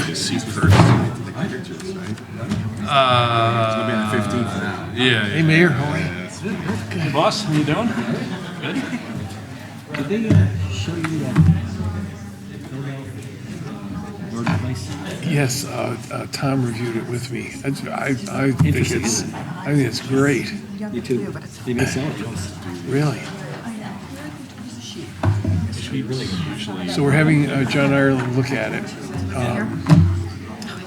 his seat first. It'll be on the 15th now. Yeah. Hey, Mayor, how are you? Hey, boss, how you doing? Good. Did they show you that road place? Yes, Tom reviewed it with me. I think it's great. You too. They may sell it. Really. Should really usually. So we're having John Ireland look at it,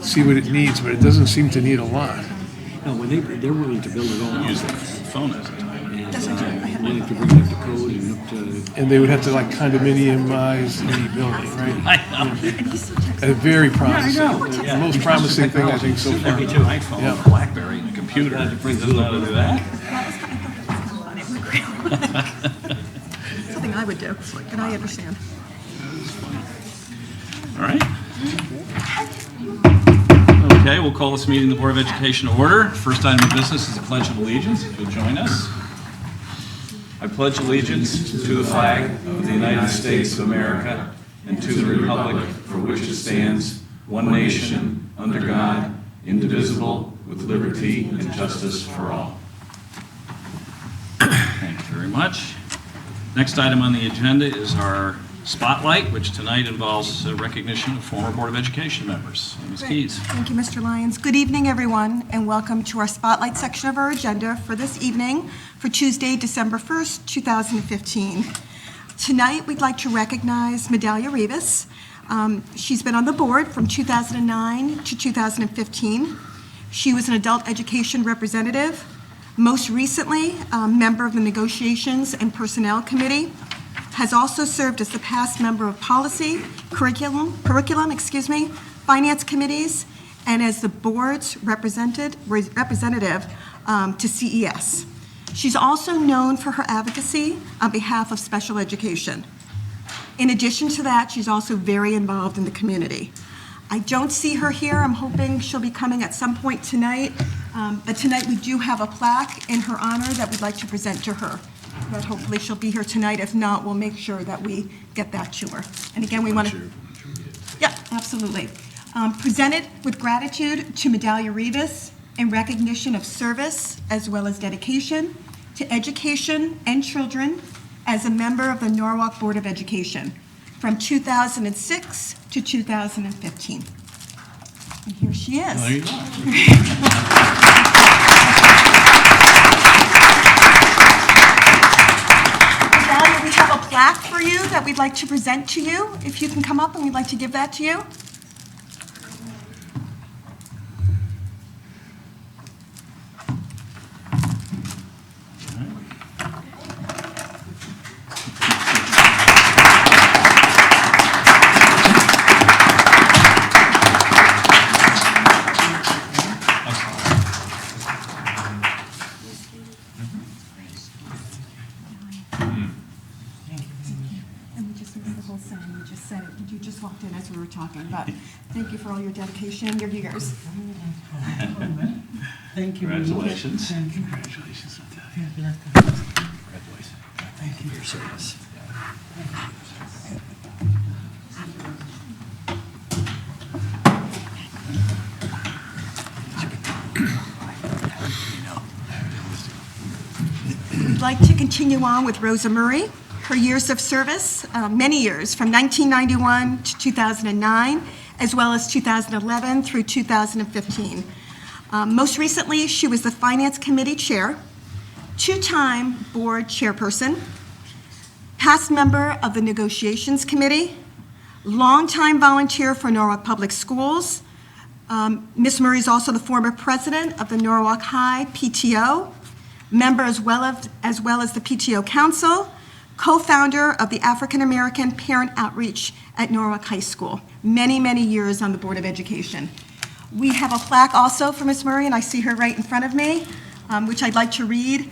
see what it needs, but it doesn't seem to need a lot. No, when they're willing to build it all. Use the phone as a time. And willing to bring it up to code and up to. And they would have to like condominiumize the building, right? I know. Very promising. The most promising thing I think so far. Me too. iPhone, Yeah. BlackBerry, and a computer. Doesn't know how to do that. Something I would do, and I understand. All right. Okay, we'll call this meeting of the Board of Education to order. First item of business is the Pledge of Allegiance. If you'll join us. I pledge allegiance to the flag of the United States of America and to the republic for which it stands, one nation, under God, indivisible, with liberty and justice for all. Thank you very much. Next item on the agenda is our spotlight, which tonight involves recognition of former Board of Education members. Ms. Great. Keys. Thank you, Mr. Lyons. Good evening, everyone, and welcome to our Spotlight section of our agenda for this evening for Tuesday, December 1st, 2015. Tonight, we'd like to recognize Medalia Rivas. She's been on the board from 2009 to 2015. She was an adult education representative, most recently, a member of the Negotiations and Personnel Committee, has also served as the past member of policy, curriculum, finance committees, and as the board's representative to CES. She's also known for her advocacy on behalf of special education. In addition to that, she's also very involved in the community. I don't see her here. I'm hoping she'll be coming at some point tonight, but tonight we do have a plaque in her honor that we'd like to present to her. But hopefully she'll be here tonight. If not, we'll make sure that we get that to her. And again, we want to... Yeah, absolutely. Presented with gratitude to Medalia Rivas in recognition of service as well as dedication to education and children as a member of the Norwalk Board of Education from 2006 to 2015. And here she is. There you go. We have a plaque for you that we'd like to present to you. If you can come up, and we'd like to give that to you. You just walked in as we were talking, but thank you for all your dedication. You're yours. Thank you. Congratulations. Congratulations. Congratulations. Thank you for your service. I'd like to continue on with Rosa Murray. Her years of service, many years, from 1991 to 2009, as well as 2011 through 2015. Most recently, she was the Finance Committee Chair, two-time Board Chairperson, past member of the Negotiations Committee, longtime volunteer for Norwalk Public Schools. Ms. Murray is also the former president of the Norwalk High PTO, member as well as the PTO Council, co-founder of the African American Parent Outreach at Norwalk High School. Many, many years on the Board of Education. We have a plaque also for Ms. Murray, and I see her right in front of me, which I'd like to read.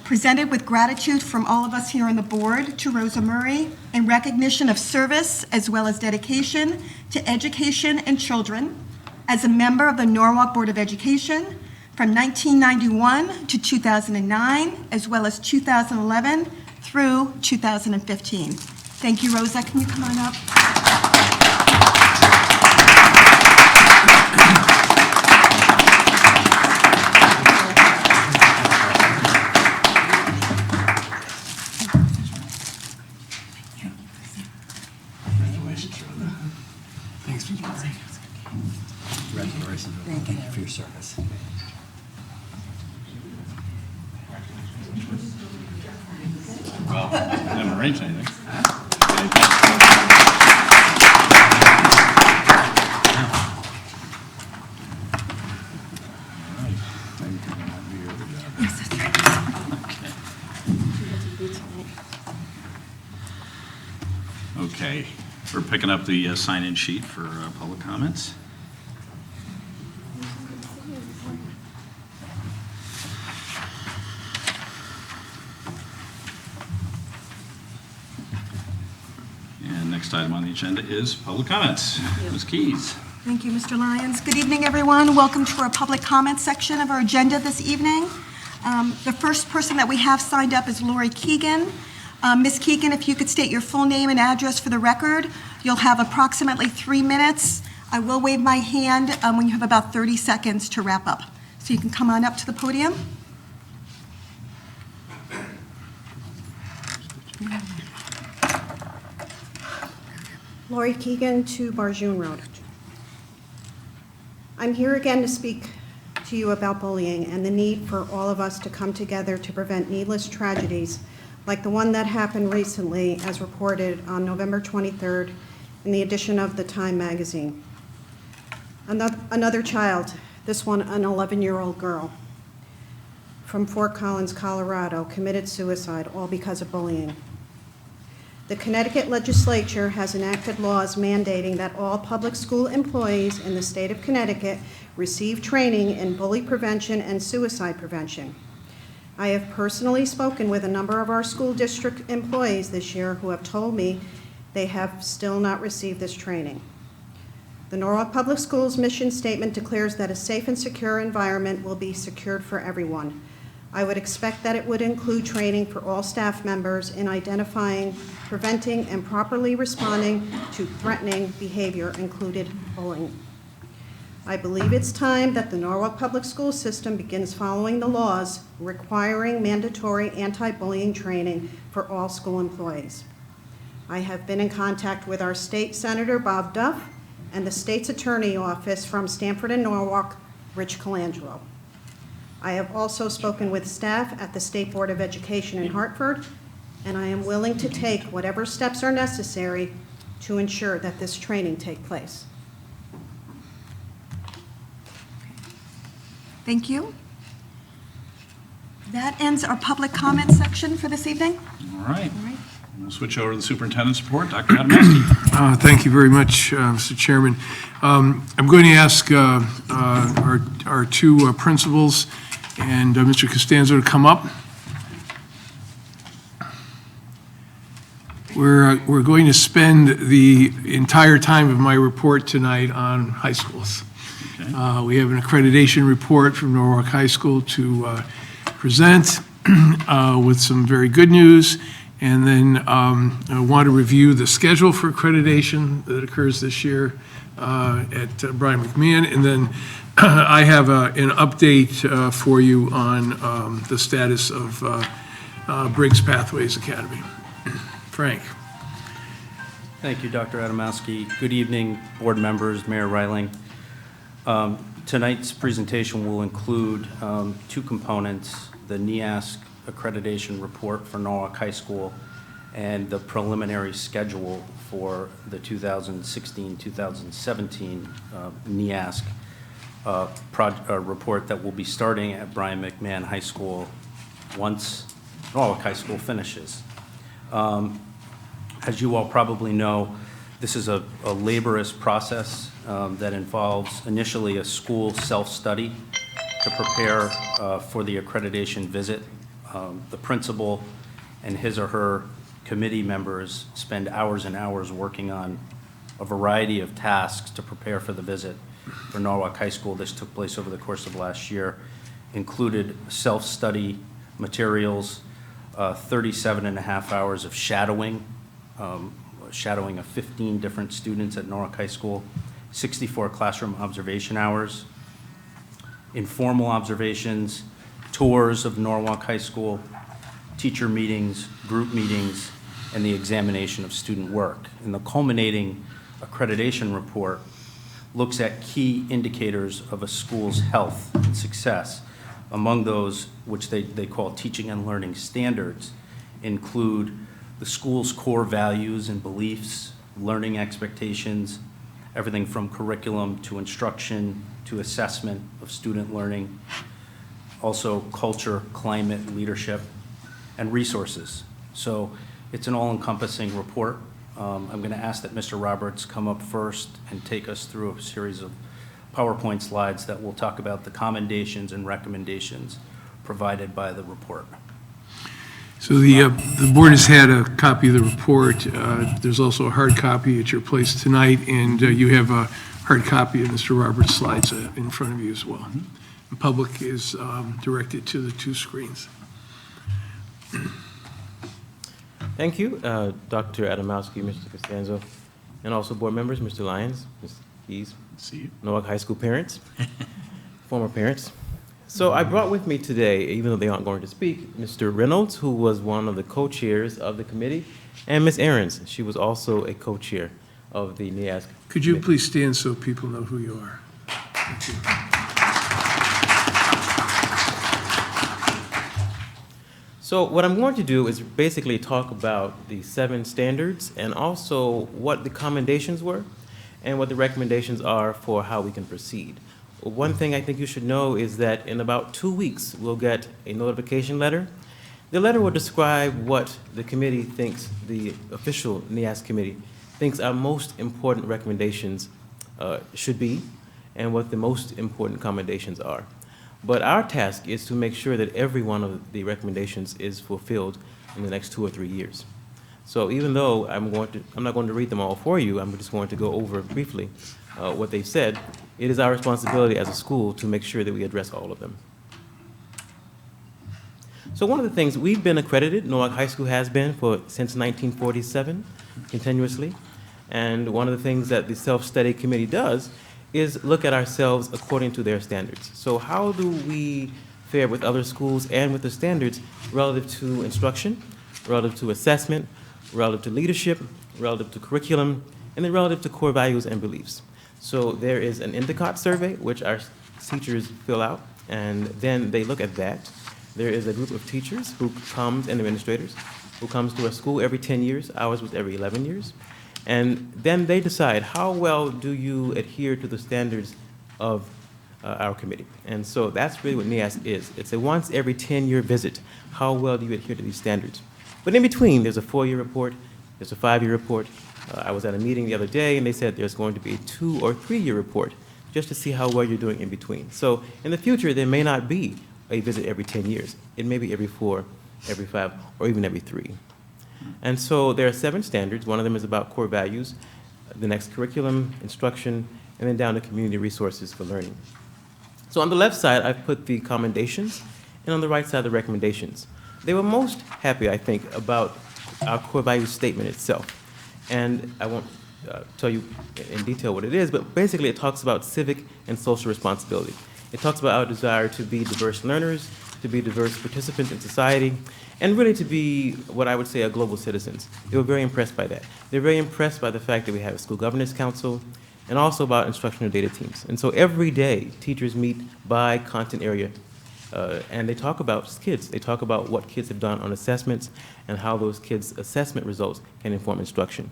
Presented with gratitude from all of us here on the board to Rosa Murray in recognition of service as well as dedication to education and children as a member of the Norwalk Board of Education from 1991 to 2009, as well as 2011 through 2015. Thank you, Rosa. Can you come on up? Congratulations. Thank you for your service. Well, I haven't arranged anything. Okay, we're picking up the sign-in sheet for public comments. And next item on the agenda is public comments. Ms. Keys. Thank you, Mr. Lyons. Good evening, everyone. Welcome to our public comment section of our agenda this evening. The first person that we have signed up is Lori Keegan. Ms. Keegan, if you could state your full name and address for the record, you'll have approximately 3 minutes. I will wave my hand when you have about 30 seconds to wrap up. So you can come on up to the podium. Lori Keegan, 2 Barjun Road. I'm here again to speak to you about bullying and the need for all of us to come together to prevent needless tragedies like the one that happened recently as reported on November 23rd in the edition of the Time magazine. Another child, this one an 11-year-old girl from Fort Collins, Colorado, committed suicide, all because of bullying. The Connecticut legislature has enacted laws mandating that all public school employees in the state of Connecticut receive training in bully prevention and suicide prevention. I have personally spoken with a number of our school district employees this year who have told me they have still not received this training. The Norwalk Public Schools mission statement declares that a safe and secure environment will be secured for everyone. I would expect that it would include training for all staff members in identifying, preventing, and properly responding to threatening behavior, including bullying. I believe it's time that the Norwalk Public School System begins following the laws requiring mandatory anti-bullying training for all school employees. I have been in contact with our state senator, Bob Duff, and the state's attorney office from Stamford and Norwalk, Rich Colangelo. I have also spoken with staff at the State Board of Education in Hartford, and I am willing to take whatever steps are necessary to ensure that this training take place. Thank you. That ends our public comment section for this evening. All right. We'll switch over to the superintendent's report. Dr. Adamowski. Thank you very much, Mr. Chairman. I'm going to ask our 2 principals and Mr. Costanzo to come up. We're going to spend the entire time of my report tonight on high schools. Okay. We have an accreditation report from Norwalk High School to present with some very good news. And then I want to review the schedule for accreditation that occurs this year at Brian McMahon. And then I have an update for you on the status of Briggs Pathways Academy. Frank. Thank you, Dr. Adamowski. Good evening, board members, Mayor Reiling. Tonight's presentation will include 2 components, the NEASC accreditation report for Norwalk High School and the preliminary schedule for the 2016-2017 NEASC report that will be starting at Brian McMahon High School once Norwalk High School finishes. As you all probably know, this is a laborious process that involves initially a school self-study to prepare for the accreditation visit. The principal and his or her committee members spend hours and hours working on a variety of tasks to prepare for the visit for Norwalk High School. This took place over the course of last year, included self-study materials, 37 and a half hours of shadowing, shadowing of 15 different students at Norwalk High School, 64 classroom observation hours, informal observations, tours of Norwalk High School, teacher meetings, group meetings, and the examination of student work. And the culminating accreditation report looks at key indicators of a school's health and success. Among those, which they call teaching and learning standards, include the school's core values and beliefs, learning expectations, everything from curriculum to instruction to assessment of student learning, also culture, climate, leadership, and resources. So it's an all-encompassing report. I'm going to ask that Mr. Roberts come up first and take us through a series of PowerPoint slides that will talk about the commendations and recommendations provided by the report. So the board has had a copy of the report. There's also a hard copy at your place tonight, and you have a hard copy of Mr. Roberts' slides in front of you as well. The public is directed to the two screens. Thank you, Dr. Adamowski, Mr. Costanzo, and also board members, Mr. Lyons, Mr. Keys, Norwalk High School parents, former parents. So I brought with me today, even though they aren't going to speak, Mr. Reynolds, who was one of the co-chairs of the committee, and Ms. Ahrens. She was also a co-chair of the NEASC. Could you please stand so people know who you are? Thank you. So what I'm going to do is basically talk about the 7 standards and also what the commendations were and what the recommendations are for how we can proceed. One thing I think you should know is that in about 2 weeks, we'll get a notification letter. The letter will describe what the committee thinks, the official NEASC committee thinks our most important recommendations should be and what the most important commendations are. But our task is to make sure that every one of the recommendations is fulfilled in the next 2 or 3 years. So even though I'm not going to read them all for you, I'm just going to go over briefly what they've said. It is our responsibility as a school to make sure that we address all of them. So one of the things, we've been accredited, Norwalk High School has been since 1947, continuously. And one of the things that the self-study committee does is look at ourselves according to their standards. So how do we fare with other schools and with the standards relative to instruction, relative to assessment, relative to leadership, relative to curriculum, and then relative to core values and beliefs. So there is an Endicott survey, which our teachers fill out, and then they look at that. There is a group of teachers who comes, and administrators, who comes to a school every 10 years. Ours was every 11 years. And then they decide how well do you adhere to the standards of our committee. And so that's really what NEASC is. It's a once every 10-year visit. How well do you adhere to these standards? But in between, there's a 4-year report, there's a 5-year report. I was at a meeting the other day, and they said there's going to be a 2- or 3-year report just to see how well you're doing in between. So in the future, there may not be a visit every 10 years. It may be every 4, every 5, or even every 3. And so there are 7 standards. One of them is about core values, the next curriculum, instruction, and then down to community resources for learning. So on the left side, I've put the commendations, and on the right side, the recommendations. They were most happy, I think, about our core values statement itself. And I won't tell you in detail what it is, but basically it talks about civic and social responsibility. It talks about our desire to be diverse learners, to be diverse participants in society, and really to be what I would say are global citizens. They were very impressed by that. They're very impressed by the fact that we have a school governance council, and also about instructional data teams. And so every day, teachers meet by content area, and they talk about kids. They talk about what kids have done on assessments and how those kids' assessment results can inform instruction.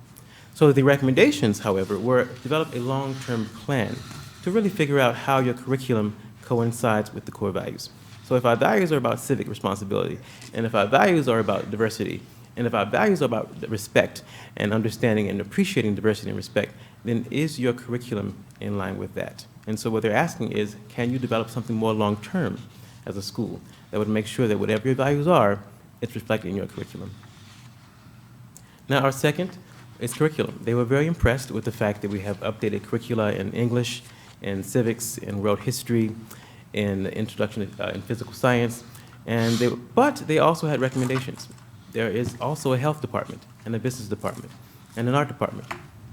So the recommendations, however, were develop a long-term plan to really figure out how your curriculum coincides with the core values. So if our values are about civic responsibility, and if our values are about diversity, and if our values are about respect and understanding and appreciating diversity and respect, then is your curriculum in line with that? And so what they're asking is, can you develop something more long-term as a school that would make sure that whatever your values are, it's reflected in your curriculum? Now, our second is curriculum. They were very impressed with the fact that we have updated curricula in English, in civics, in world history, in introduction in physical science, but they also had recommendations. There is also a health department, and a business department, and an art department,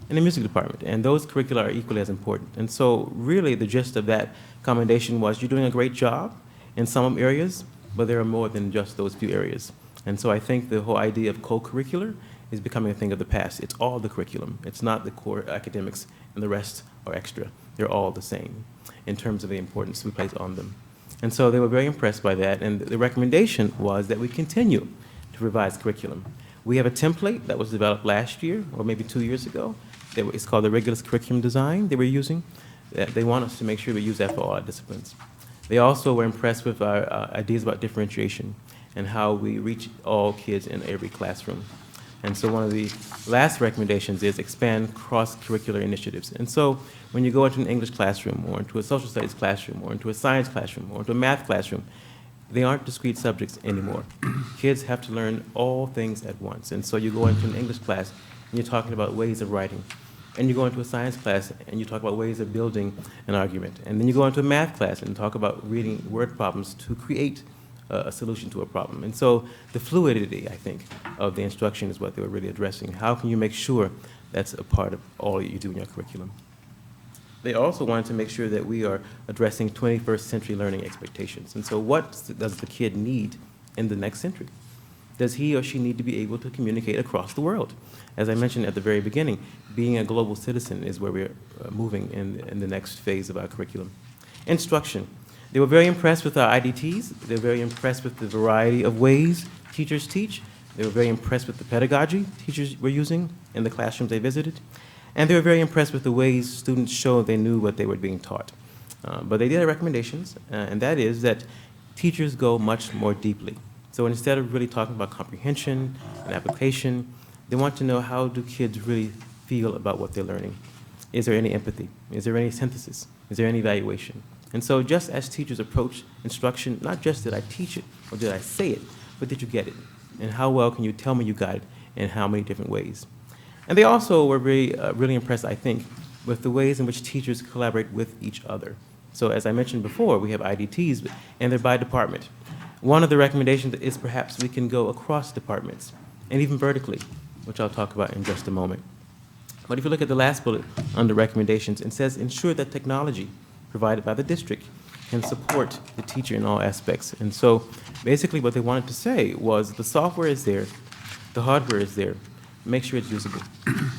and a music department, and those curricula are equally as important. And so really the gist of that commendation was you're doing a great job in some areas, but there are more than just those few areas. And so I think the whole idea of co-curricular is becoming a thing of the past. It's all the curriculum. It's not the core academics and the rest are extra. They're all the same in terms of the importance we place on them. And so they were very impressed by that, and the recommendation was that we continue to revise curriculum. We have a template that was developed last year, or maybe 2 years ago. It's called the Rigorous Curriculum Design they were using. They want us to make sure we use that for all our disciplines. They also were impressed with our ideas about differentiation and how we reach all kids in every classroom. And so one of the last recommendations is expand cross-curricular initiatives. And so when you go into an English classroom or into a social studies classroom or into a science classroom or into a math classroom, they aren't discrete subjects anymore. Kids have to learn all things at once. And so you go into an English class and you're talking about ways of writing. And you go into a science class and you talk about ways of building an argument. And then you go into a math class and talk about reading word problems to create a solution to a problem. And so the fluidity, I think, of the instruction is what they were really addressing. How can you make sure that's a part of all you do in your curriculum? They also wanted to make sure that we are addressing 21st century learning expectations. And so what does the kid need in the next century? Does he or she need to be able to communicate across the world? As I mentioned at the very beginning, being a global citizen is where we're moving in the next phase of our curriculum. Instruction. They were very impressed with our IDTs. They were very impressed with the variety of ways teachers teach. They were very impressed with the pedagogy teachers were using in the classrooms they visited. And they were very impressed with the ways students showed they knew what they were being taught. But they did have recommendations, and that is that teachers go much more deeply. So instead of really talking about comprehension and application, they want to know, how do kids really feel about what they're learning? Is there any empathy? Is there any synthesis? Is there any evaluation? And so just as teachers approach instruction, not just did I teach it or did I say it, but did you get it? And how well can you tell me you got it, and how many different ways? And they also were really impressed, I think, with the ways in which teachers collaborate with each other. So as I mentioned before, we have IDTs, and they're by department. One of the recommendations is perhaps we can go across departments, and even vertically, which I'll talk about in just a moment. But if you look at the last bullet under recommendations, it says ensure that technology provided by the district can support the teacher in all aspects. And so basically what they wanted to say was the software is there, the hardware is there, make sure it's usable.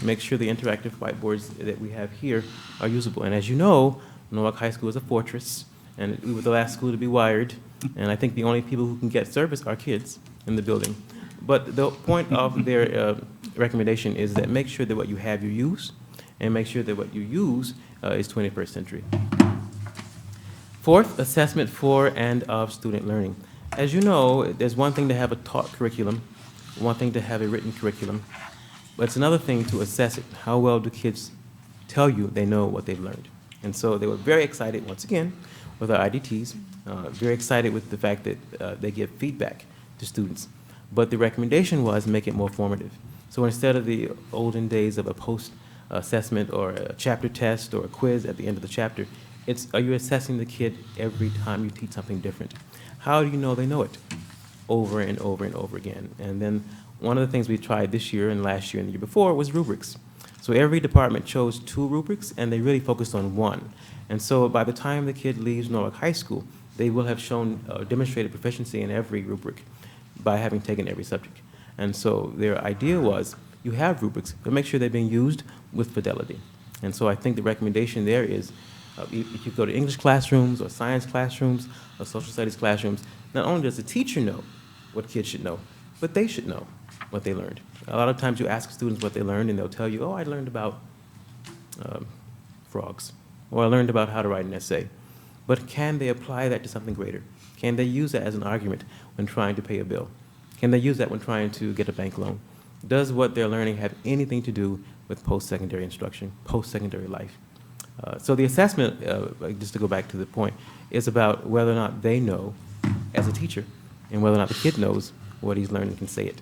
Make sure the interactive whiteboards that we have here are usable. And as you know, Norwalk High School is a fortress, and we were the last school to be wired, and I think the only people who can get service are kids in the building. But the point of their recommendation is that make sure that what you have you use, and make sure that what you use is 21st century. Fourth, assessment for and of student learning. As you know, there's one thing to have a taught curriculum, one thing to have a written curriculum, but it's another thing to assess it. How well do kids tell you they know what they've learned? And so they were very excited, once again, with our IDTs, very excited with the fact that they give feedback to students. But the recommendation was make it more formative. So instead of the olden days of a post-assessment or a chapter test or a quiz at the end of the chapter, are you assessing the kid every time you teach something different? How do you know they know it? Over and over and over again. And then one of the things we tried this year and last year and the year before was rubrics. So every department chose 2 rubrics, and they really focused on one. And so by the time the kid leaves Norwalk High School, they will have shown demonstrated proficiency in every rubric by having taken every subject. And so their idea was, you have rubrics, but make sure they're being used with fidelity. And so I think the recommendation there is, if you go to English classrooms or science classrooms or social studies classrooms, not only does the teacher know what kids should know, but they should know what they learned. A lot of times you ask students what they learned, and they'll tell you, oh, I learned about frogs, or I learned about how to write an essay. But can they apply that to something greater? Can they use that as an argument when trying to pay a bill? Can they use that when trying to get a bank loan? Does what they're learning have anything to do with post-secondary instruction, post-secondary life? So the assessment, just to go back to the point, is about whether or not they know as a teacher, and whether or not the kid knows what he's learned and can say it.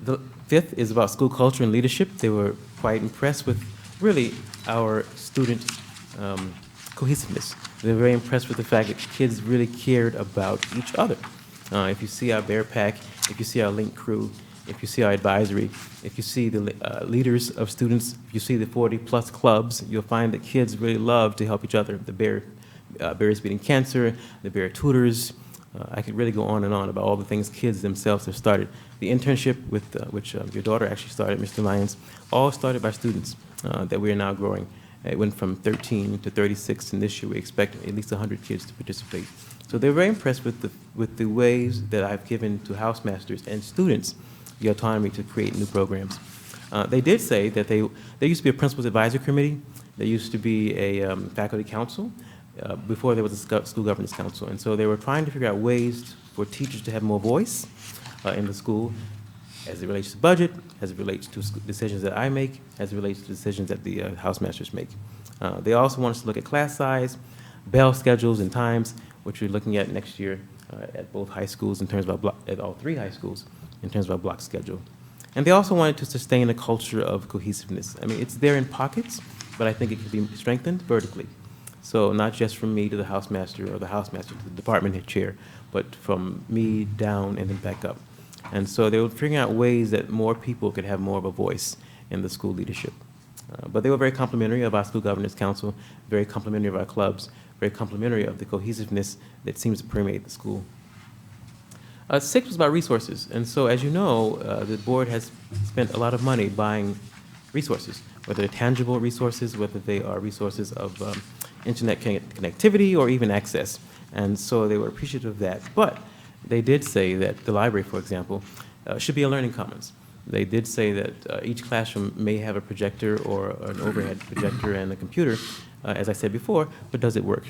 The fifth is about school culture and leadership. They were quite impressed with, really, our student cohesiveness. They were very impressed with the fact that kids really cared about each other. If you see our Bear Pack, if you see our Link Crew, if you see our advisory, if you see the leaders of students, if you see the 40-plus clubs, you'll find that kids really love to help each other. The Bears Beating Cancer, the Bear Tutors. I could really go on and on about all the things kids themselves have started. The internship with which your daughter actually started, Mr. Lyons, all started by students that we are now growing. It went from 13 to 36, and this year we expect at least 100 kids to participate. So they're very impressed with the ways that I've given to house masters and students the autonomy to create new programs. They did say that there used to be a principal's advisory committee, there used to be a faculty council, before there was a school governance council. And so they were trying to figure out ways for teachers to have more voice in the school as it relates to budget, as it relates to decisions that I make, as it relates to decisions that the house masters make. They also want us to look at class size, bell schedules and times, which we're looking at next year at both high schools in terms of at all 3 high schools in terms of our block schedule. And they also wanted to sustain a culture of cohesiveness. I mean, it's there in pockets, but I think it could be strengthened vertically. So not just from me to the house master or the house master to the department head chair, but from me down and then back up. And so they were figuring out ways that more people could have more of a voice in the school leadership. But they were very complimentary of our school governance council, very complimentary of our clubs, very complimentary of the cohesiveness that seems to permeate the school. 6 was about resources. And so as you know, the board has spent a lot of money buying resources, whether they're tangible resources, whether they are resources of internet connectivity or even access. And so they were appreciative of that. But they did say that the library, for example, should be a learning commons. They did say that each classroom may have a projector or an overhead projector and a computer, as I said before, but does it work?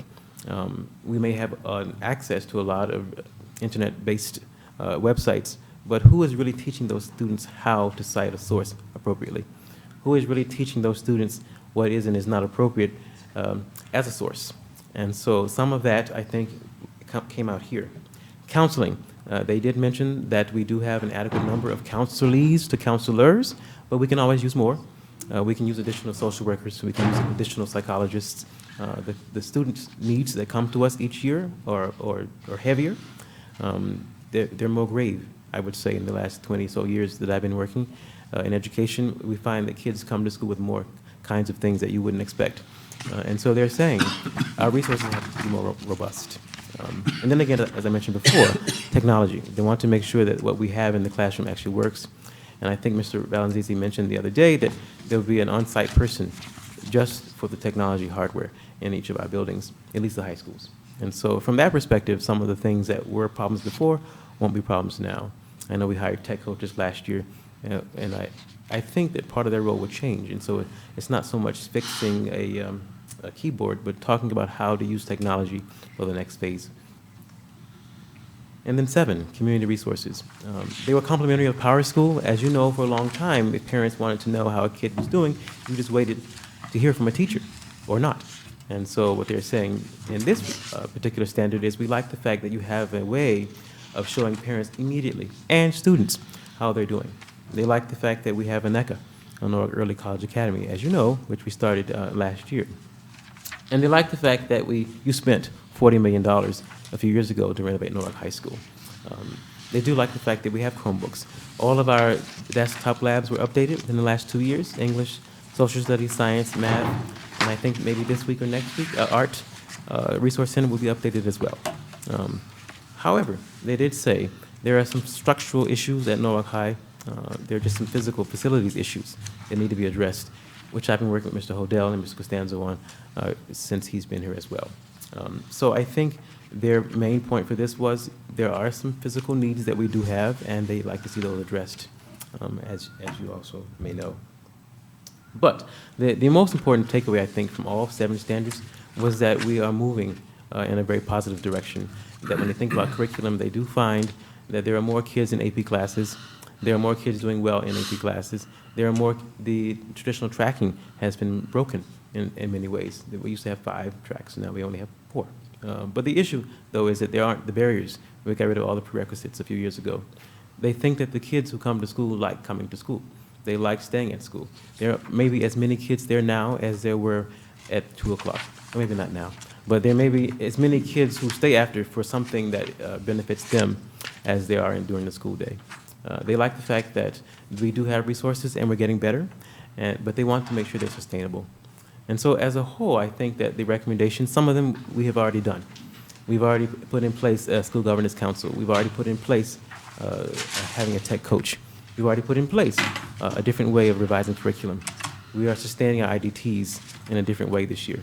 We may have access to a lot of internet-based websites, but who is really teaching those students how to cite a source appropriately? Who is really teaching those students what is and is not appropriate as a source? And so some of that, I think, came out here. Counseling. They did mention that we do have an adequate number of counselees to counselors, but we can always use more. We can use additional social workers, we can use additional psychologists. The students' needs that come to us each year are heavier. They're more grave, I would say, in the last 20 so years that I've been working in education. We find that kids come to school with more kinds of things that you wouldn't expect. And so they're saying our resources have to be more robust. And then again, as I mentioned before, technology. They want to make sure that what we have in the classroom actually works. And I think Mr. Valenzizi mentioned the other day that there will be an on-site person just for the technology hardware in each of our buildings, at least the high schools. And so from that perspective, some of the things that were problems before won't be problems now. I know we hired tech coaches last year, and I think that part of their role would change. And so it's not so much fixing a keyboard, but talking about how to use technology for the next phase. And then 7, community resources. They were complimentary of Power School. As you know, for a long time, if parents wanted to know how a kid was doing, you just waited to hear from a teacher or not. And so what they're saying in this particular standard is we like the fact that you have a way of showing parents immediately and students how they're doing. They like the fact that we have a NECA, a Norwalk Early College Academy, as you know, which we started last year. And they like the fact that you spent $40 million a few years ago to renovate Norwalk High School. They do like the fact that we have Chromebooks. All of our desktop labs were updated within the last 2 years: English, social studies, science, math, and I think maybe this week or next week, Art Resource Center will be updated as well. However, they did say there are some structural issues at Norwalk High. There are just some physical facilities issues that need to be addressed, which I've been working with Mr. Hodel and Mr. Costanzo on since he's been here as well. So I think their main point for this was there are some physical needs that we do have, and they'd like to see those addressed, as you also may know. But the most important takeaway, I think, from all 7 standards was that we are moving in a very positive direction, that when they think about curriculum, they do find that there are more kids in AP classes, there are more kids doing well in AP classes, the traditional tracking has been broken in many ways. We used to have 5 tracks, now we only have 4. But the issue, though, is that there aren't the barriers. We got rid of all the prerequisites a few years ago. They think that the kids who come to school like coming to school. They like staying at school. There are maybe as many kids there now as there were at 2 o'clock. Or maybe not now. But there may be as many kids who stay after for something that benefits them as they are during the school day. They like the fact that we do have resources and we're getting better, but they want to make sure they're sustainable. And so as a whole, I think that the recommendations, some of them we have already done. We've already put in place a school governance council. We've already put in place having a tech coach. We've already put in place a different way of revising curriculum. we are sustaining our IDTs in a different way this year.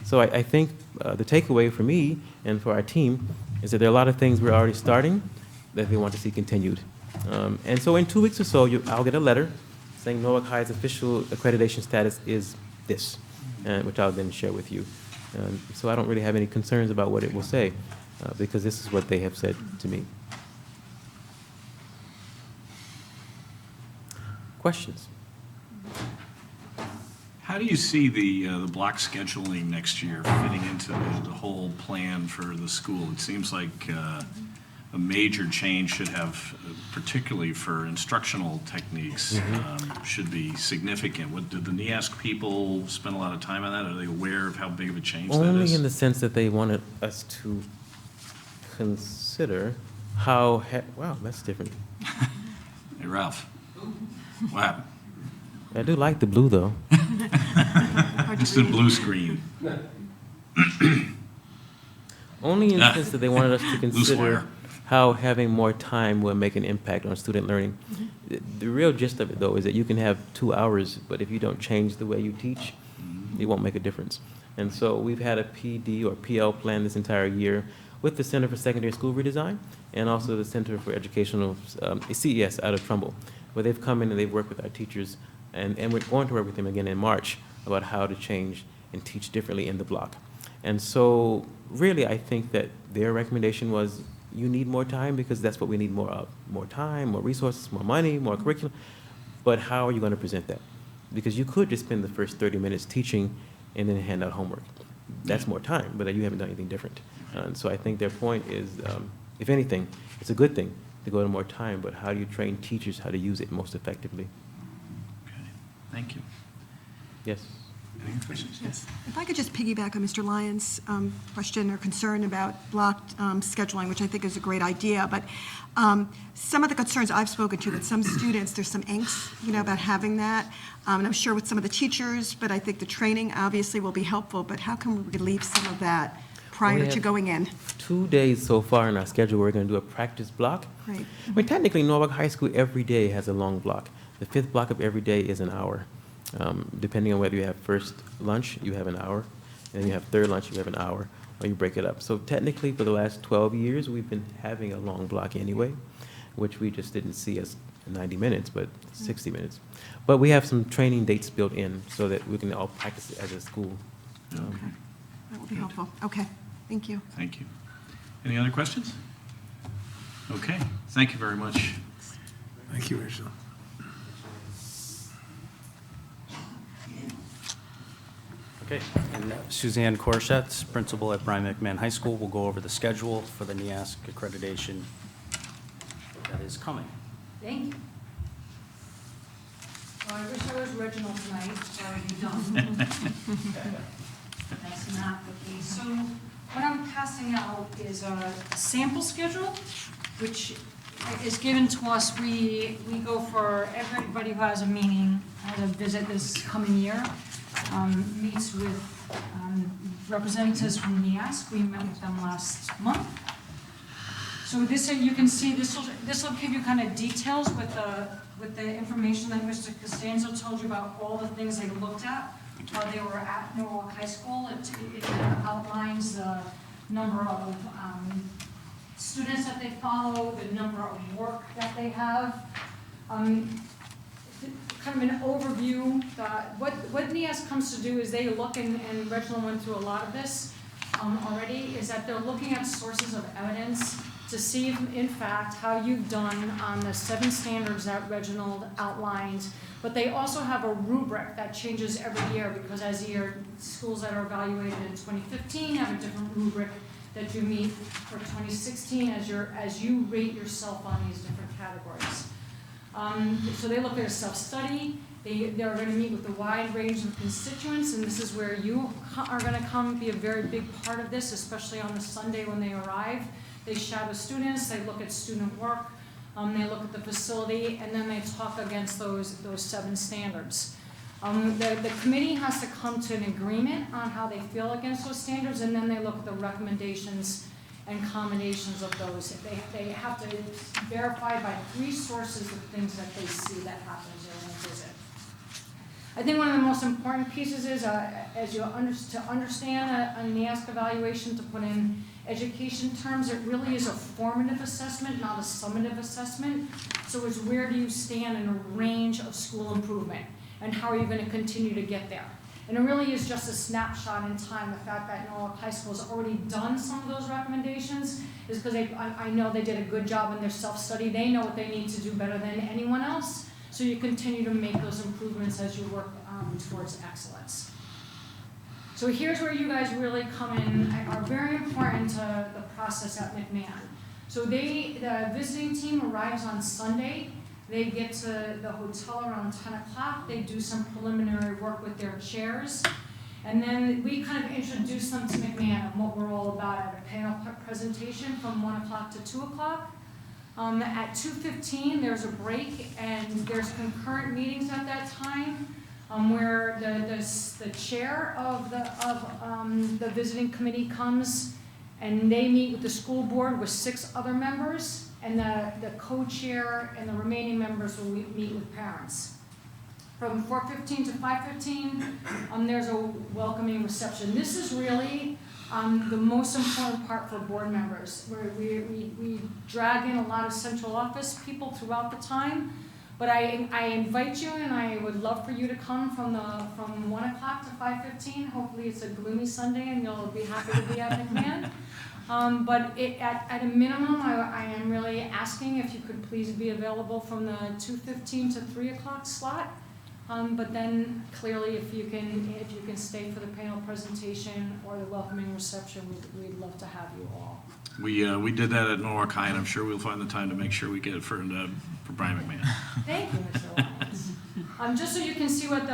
So I think the takeaway for me and for our team is that there are a lot of things we're already starting that they want to see continued. And so in 2 weeks or so, I'll get a letter saying Norwalk High's official accreditation status is this, which I'll then share with you. So I don't really have any concerns about what it will say, because this is what they have said to me. Questions? How do you see the block scheduling next year fitting into the whole plan for the school? It seems like a major change should have, particularly for instructional techniques, should be significant. Did the NEASC people spend a lot of time on that? Are they aware of how big of a change that is? Only in the sense that they wanted us to consider how, wow, that's different. Hey, Ralph, what happened? I do like the blue, though. Just a blue screen. Only in the sense that they wanted us to Loose consider wire. how having more time will make an impact on student learning. The real gist of it, though, is that you can have 2 hours, but if you don't change the way you teach, it won't make a difference. And so we've had a PD or PL plan this entire year with the Center for Secondary School Redesign and also the Center for Educational, CES out of Trumbull, where they've come in and they've worked with our teachers, and we're going to work with them again in March about how to change and teach differently in the block. And so really, I think that their recommendation was you need more time because that's what we need more of. More time, more resources, more money, more curriculum. But how are you going to present that? Because you could just spend the first 30 minutes teaching and then hand out homework. That's more time, but you haven't done anything different. And so I think their point is, if anything, it's a good thing to go to more time, but how do you train teachers how to use it most effectively? Okay, thank you. Yes. Any questions? Yes. If I could just piggyback on Mr. Lyons' question or concern about blocked scheduling, which I think is a great idea, but some of the concerns I've spoken to with some students, there's some angst, about having that, and I'm sure with some of the teachers, but I think the training obviously will be helpful, but how can we relieve some of that prior to going in? 2 days so far in our schedule, we're going to do a practice block. Great. I mean, technically, Norwalk High School every day has a long block. The 5th block of every day is an hour. Depending on whether you have first lunch, you have an hour, and then you have third lunch, you have an hour, or you break it up. So technically, for the last 12 years, we've been having a long block anyway, which we just didn't see as 90 minutes, but 60 minutes. But we have some training dates built in so that we can all practice it as a school. Okay. That will be helpful. Okay, thank you. Thank you. Any other questions? Okay, thank you very much. Thank you, Angela. Okay, and Suzanne Korschetz, principal at Brian McMahon High School, will go over the schedule for the NEASC accreditation that is coming. Thank you. Well, I wish I was Reginald tonight, so I'd be done. That's not the case. So what I'm passing out is a sample schedule, which is given to us. We go for everybody who has a meeting, has a visit this coming year, meets with representatives from NEASC. We met with them last month. So this, you can see, this will give you kind of details with the information that Mr. Costanzo told you about all the things they looked at while they were at Norwalk High School. It outlines the number of students that they follow, the number of work that they have. Kind of an overview. What NEASC comes to do is they look, and Reginald went through a lot of this already, is that they're looking at sources of evidence to see if, in fact, how you've done on the 7 standards that Reginald outlined. But they also have a rubric that changes every year, because as year schools that are evaluated in 2015 have a different rubric that you meet for 2016 as you rate yourself on these different categories. So they look at a self-study. They're going to meet with a wide range of constituents, and this is where you are going to come be a very big part of this, especially on the Sunday when they arrive. They shadow students, they look at student work, they look at the facility, and then they talk against those 7 standards. The committee has to come to an agreement on how they feel against those standards, and then they look at the recommendations and combinations of those. They have to verify by 3 sources of things that they see that happens during a visit. I think one of the most important pieces is, to understand a NASC evaluation, to put in education terms, it really is a formative assessment, not a summative assessment. So it's where do you stand in a range of school improvement, and how are you going to continue to get there? And it really is just a snapshot in time. The fact that Norwalk High School has already done some of those recommendations is because I know they did a good job in their self-study. They know what they need to do better than anyone else. So you continue to make those improvements as you work towards excellence. So here's where you guys really come in, are very important to the process at McMahon. So the visiting team arrives on Sunday. They get to the hotel around 10 o'clock. They do some preliminary work with their chairs. And then we kind of introduce them to McMahon and what we're all about at a panel presentation from 1 o'clock to 2 o'clock. At 2:15, there's a break, and there's concurrent meetings at that time where the chair of the visiting committee comes, and they meet with the school board with 6 other members, and the co-chair and the remaining members will meet with parents. From 4:15 to 5:15, there's a welcoming reception. This is really the most important part for board members, where we drag in a lot of central office people throughout the time, but I invite you, and I would love for you to come from 1 o'clock to 5:15. Hopefully it's a gloomy Sunday and you'll be happy to be at McMahon. But at a minimum, I am really asking if you could please be available from the 2:15 to 3 o'clock slot. But then clearly, if you can stay for the panel presentation or the welcoming reception, we'd love to have you all. We did that at Norwalk High, and I'm sure we'll find the time to make sure we get it for Brian McMahon. Thank you, Mr. Lyons. Just so you can see what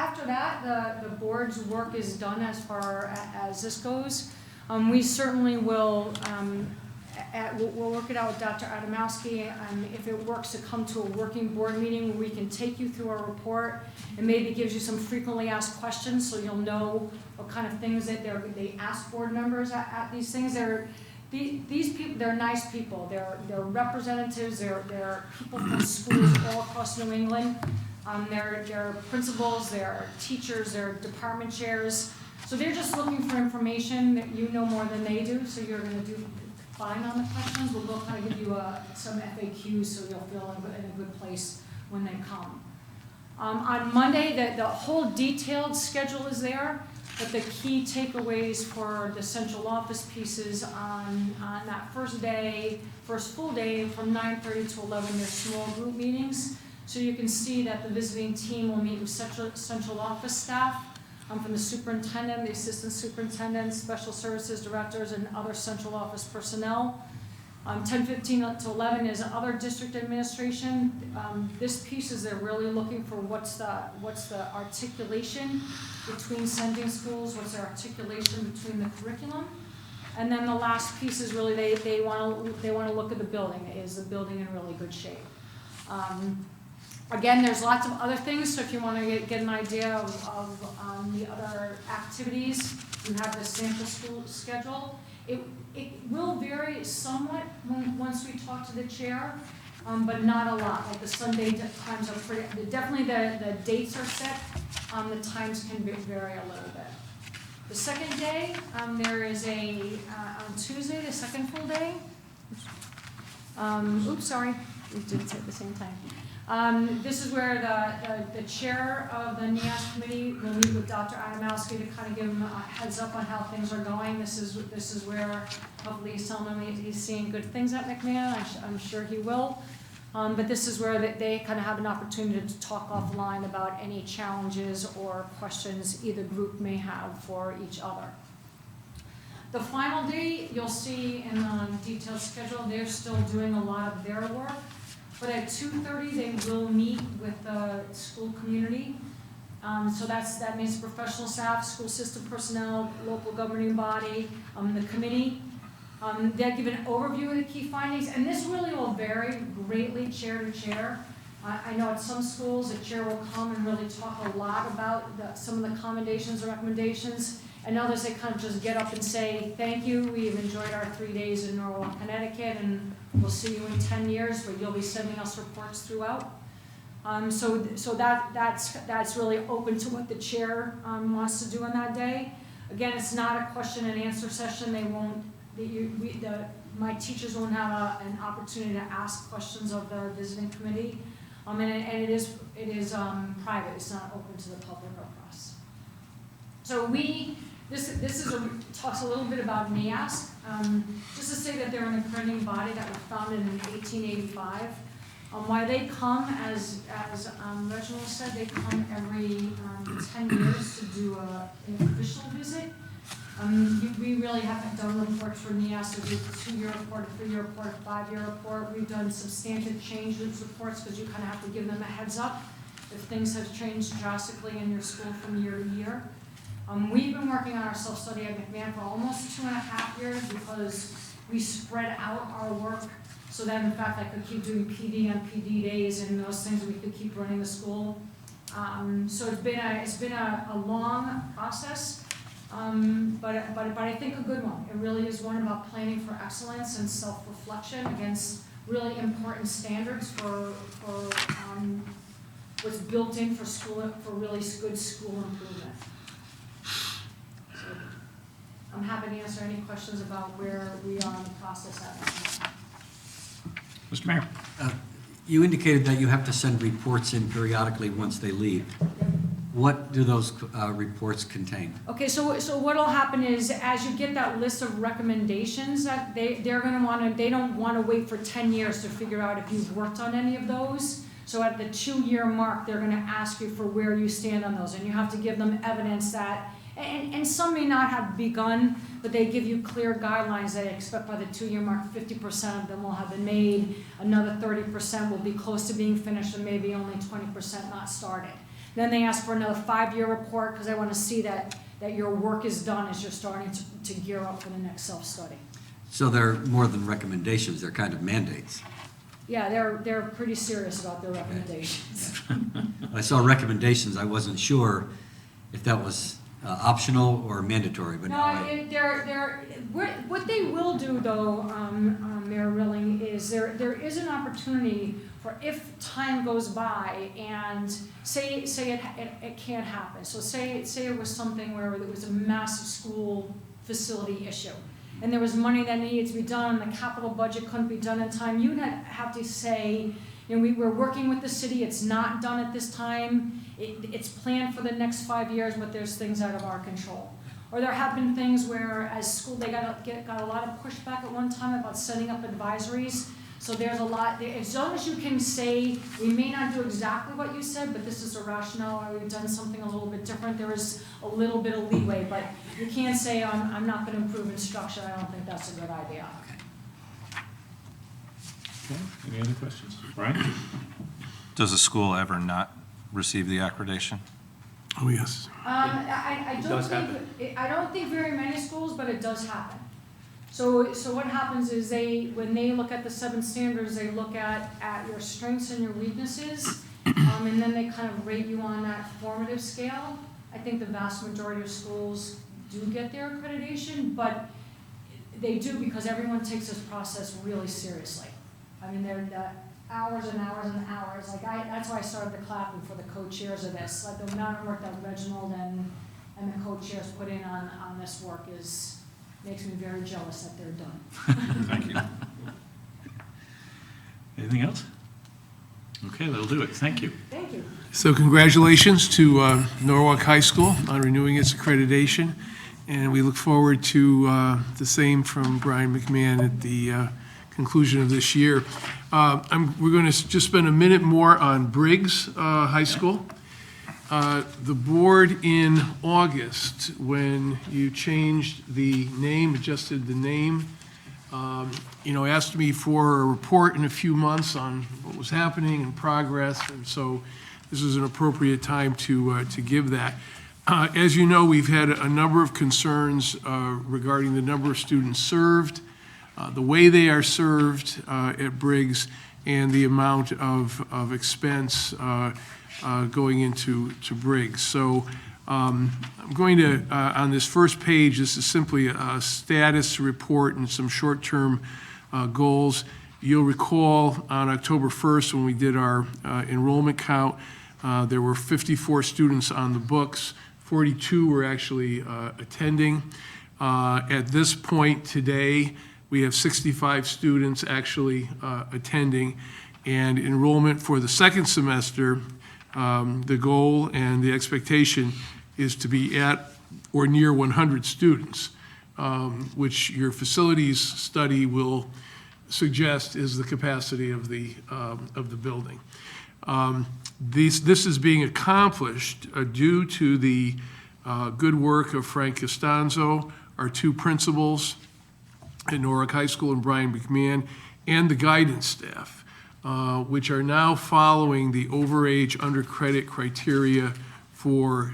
after that, the board's work is done as far as this goes. We certainly will. We'll work it out with Dr. Adamowski, if it works to come to a working board meeting where we can take you through our report and maybe gives you some frequently asked questions so you'll know what kind of things that they ask board members at these things. These people, they're nice people. They're representatives. They're people from schools all across New England. They're principals, they're teachers, they're department chairs. So they're just looking for information that you know more than they do, so you're going to do fine on the questions. We'll kind of give you some FAQs so you'll feel in a good place when they come. On Monday, the whole detailed schedule is there, but the key takeaways for the central office pieces on that first full day from 9:30 to 11, there's small group meetings. So you can see that the visiting team will meet with central office staff, from the superintendent, the assistant superintendent, special services directors, and other central office personnel. 10:15 to 11 is other district administration. This piece is they're really looking for what's the articulation between sending schools, what's the articulation between the curriculum, and then the last piece is really they want to look at the building. Is the building in really good shape? Again, there's lots of other things, so if you want to get an idea of the other activities, you have the sample school schedule. It will vary somewhat once we talk to the chair, but not a lot. Like the Sunday times are pretty, definitely the dates are set, the times can vary a little bit. The second day, there is on Tuesday, the second full day. Oops, sorry, we did it at the same time. This is where the chair of the NEAS committee will meet with Dr. Adamowski to kind of give him a heads up on how things are going. This is where hopefully he's telling him he's seeing good things at McMahon. I'm sure he will. But this is where they kind of have an opportunity to talk offline about any challenges or questions either group may have for each other. The final day, you'll see in the detailed schedule, they're still doing a lot of their work. But at 2:30, they will meet with the school community. So that means professional staff, school system personnel, local governing body, the committee. They'll give an overview of the key findings, and this really will vary greatly chair to chair. I know at some schools, the chair will come and really talk a lot about some of the commendations or recommendations, and others they kind of just get up and say, thank you, we've enjoyed our 3 days in Norwalk, Connecticut, and we'll see you in 10 years, but you'll be sending us reports throughout. So that's really open to what the chair wants to do on that day. Again, it's not a question and answer session. They won't, my teachers won't have an opportunity to ask questions of the visiting committee. And it is private. It's not open to the public or press. So this talks a little bit about NEASC. Just to say that they're an accrediting body that was founded in 1885. Why they come, as Reginald said, they come every 10 years to do an official visit. We really haven't done reports for NEASC. We do a 2-year report, a 3-year report, a 5-year report. We've done substantive change reports because you kind of have to give them a heads up if things have changed drastically in your school from year to year. We've been working on our self-study at McMahon for almost 2.5 years because we spread out our work so that in fact I could keep doing PD on PD days and those things, we could keep running the school. So it's been a long process, but I think a good one. It really is one about planning for excellence and self-reflection against really important standards for what's built in for really good school improvement. So I'm happy to answer any questions about where we are in the process at this moment. Mr. Mayor. You indicated that you have to send reports in periodically once they leave. What do those reports contain? Okay, so what'll happen is as you get that list of recommendations that they're going to want to, they don't want to wait for 10 years to figure out if you've worked on any of those. So at the 2-year mark, they're going to ask you for where you stand on those, and you have to give them evidence that, and some may not have begun, but they give you clear guidelines that they expect by the 2-year mark, 50% of them will have been made, another 30% will be close to being finished, and maybe only 20% not started. Then they ask for another 5-year report because they want to see that your work is done as you're starting to gear up for the next self-study. So they're more than recommendations, they're kind of mandates. Yeah, they're pretty serious about their recommendations. I saw recommendations, I wasn't sure if that was optional or mandatory, but what they will do though, Mayor Rilling, is there is an opportunity for if time goes by and say it can't happen. So say it was something where there was a massive school facility issue and there was money that needed to be done and the capital budget couldn't be done in time, you'd have to say, you know, we're working with the city, it's not done at this time, it's planned for the next 5 years, but there's things out of our control. Or there have been things where as school, they got a lot of pushback at one time about setting up advisories. So there's a lot, as long as you can say, we may not do exactly what you said, but this is a rationale, or we've done something a little bit different, there is a little bit of leeway, but you can't say, I'm not going to improve instruction, I don't think that's a good idea. Okay. Any other questions? Brian? Does a school ever not receive the accreditation? Oh, yes. I don't think very many schools, but it does happen. So what happens is when they look at the 7 standards, they look at your strengths and your weaknesses, and then they kind of rate you on that formative scale. I think the vast majority of schools do get their accreditation, but they do because everyone takes this process really seriously. I mean, they're hours and hours and hours. That's why I started the clapping for the co-chairs of this. Like the amount of work that Reginald and the co-chairs put in on this work makes me very jealous that they're done. Thank you. Anything else? Okay, that'll do it. Thank you. Thank you. So congratulations to Norwalk High School on renewing its accreditation, and we look forward to the same from Brian McMahon at the conclusion of this year. We're going to just spend a minute more on Briggs High School. The board in August, when you changed the name, adjusted the name, asked me for a report in a few months on what was happening and progress, and so this is an appropriate time to give that. As you know, we've had a number of concerns regarding the number of students served, the way they are served at Briggs, and the amount of expense going into Briggs. So I'm going to, on this first page, this is simply a status report and some short-term goals. You'll recall on October 1st, when we did our enrollment count, there were 54 students on the books. 42 were actually attending. At this point today, we have 65 students actually attending, and enrollment for the second semester, the goal and the expectation is to be at or near 100 students, which your facilities study will suggest is the capacity of the building. This is being accomplished due to the good work of Frank Costanzo, our two principals at Norwalk High School, and Brian McMahon, and the guidance staff, which are now following the overage undercredit criteria for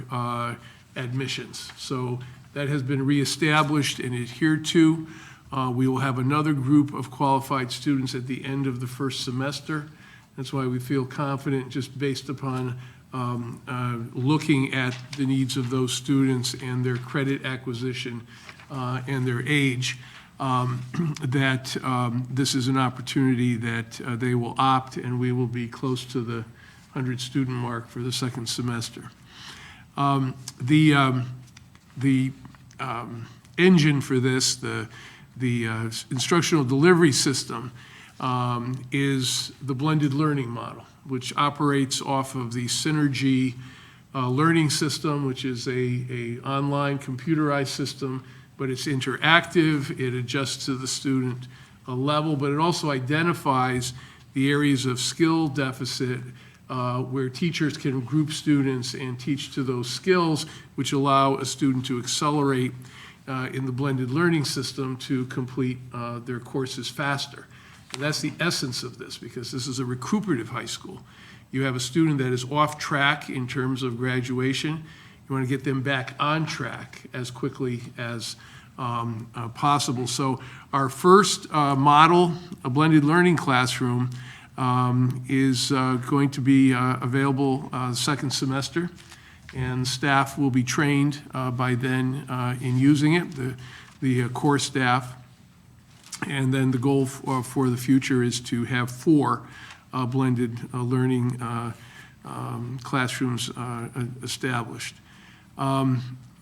admissions. So that has been reestablished and adhered to. We will have another group of qualified students at the end of the first semester. That's why we feel confident, just based upon looking at the needs of those students and their credit acquisition and their age, that this is an opportunity that they will opt, and we will be close to the 100-student mark for the second semester. The engine for this, the instructional delivery system, is the blended learning model, which operates off of the Synergy learning system, which is a online computerized system, but it's interactive. It adjusts to the student level, but it also identifies the areas of skill deficit where teachers can group students and teach to those skills, which allow a student to accelerate in the blended learning system to complete their courses faster. And that's the essence of this, because this is a recuperative high school. You have a student that is off track in terms of graduation. You want to get them back on track as quickly as possible. So our first model, a blended learning classroom, is going to be available second semester, and staff will be trained by then in using it, the core staff. And then the goal for the future is to have 4 blended learning classrooms established.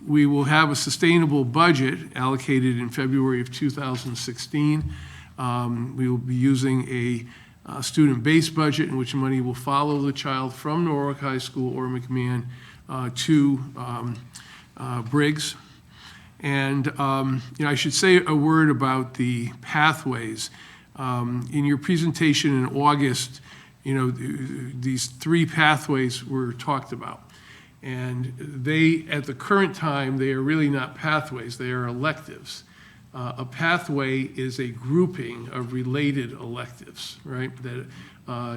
We will have a sustainable budget allocated in February of 2016. We will be using a student-based budget in which money will follow the child from Norwalk High School or McMahon to Briggs. And I should say a word about the pathways. In your presentation in August, these 3 pathways were talked about. And they, at the current time, they are really not pathways, they are electives. A pathway is a grouping of related electives, right?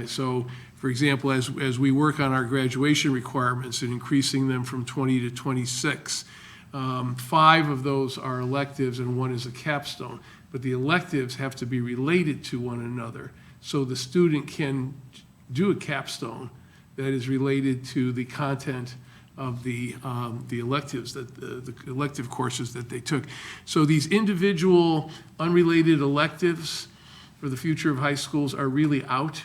So, for example, as we work on our graduation requirements and increasing them from 20 to 26, 5 of those are electives and 1 is a capstone. But the electives have to be related to one another, so the student can do a capstone that is related to the content of the electives, the elective courses that they took. So these individual unrelated electives for the future of high schools are really out.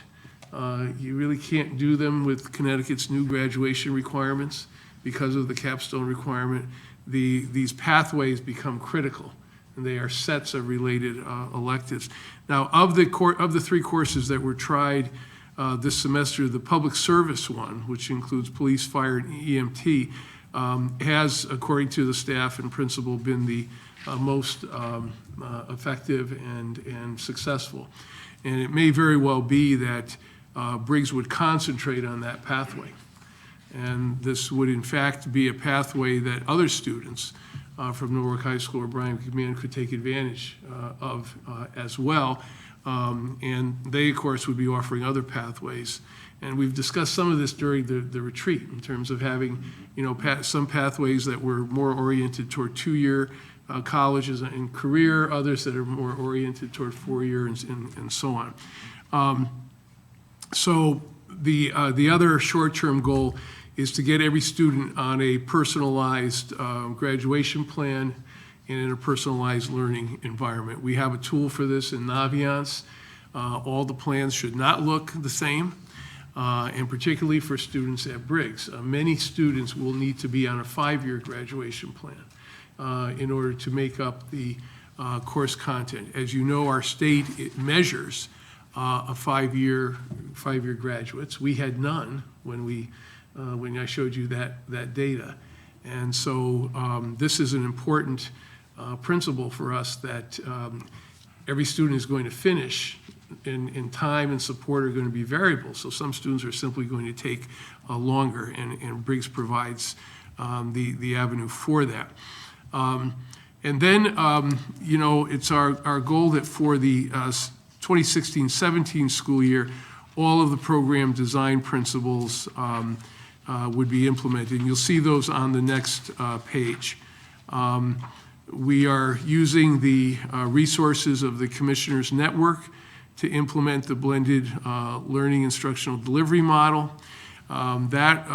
You really can't do them with Connecticut's new graduation requirements because of the capstone requirement. These pathways become critical, and they are sets of related electives. Now, of the 3 courses that were tried this semester, the public service one, which includes police, fire, and EMT, has, according to the staff and principal, been the most effective and successful. And it may very well be that Briggs would concentrate on that pathway. And this would, in fact, be a pathway that other students from Norwalk High School or Brian McMahon could take advantage of as well. And they, of course, would be offering other pathways. And we've discussed some of this during the retreat in terms of having, some pathways that were more oriented toward 2-year colleges and career, others that are more oriented toward 4-year and so on. So the other short-term goal is to get every student on a personalized graduation plan and in a personalized learning environment. We have a tool for this in Naviance. All the plans should not look the same, and particularly for students at Briggs. Many students will need to be on a 5-year graduation plan in order to make up the course content. As you know, our state, it measures a 5-year graduates. We had none when I showed you that data. And so this is an important principle for us that every student is going to finish, and time and support are going to be variable. So some students are simply going to take longer, and Briggs provides the avenue for that. And then, it's our goal that for the 2016-17 school year, all of the program design principles would be implemented. And you'll see those on the next page. We are using the resources of the Commissioners Network to implement the blended learning instructional delivery model. That,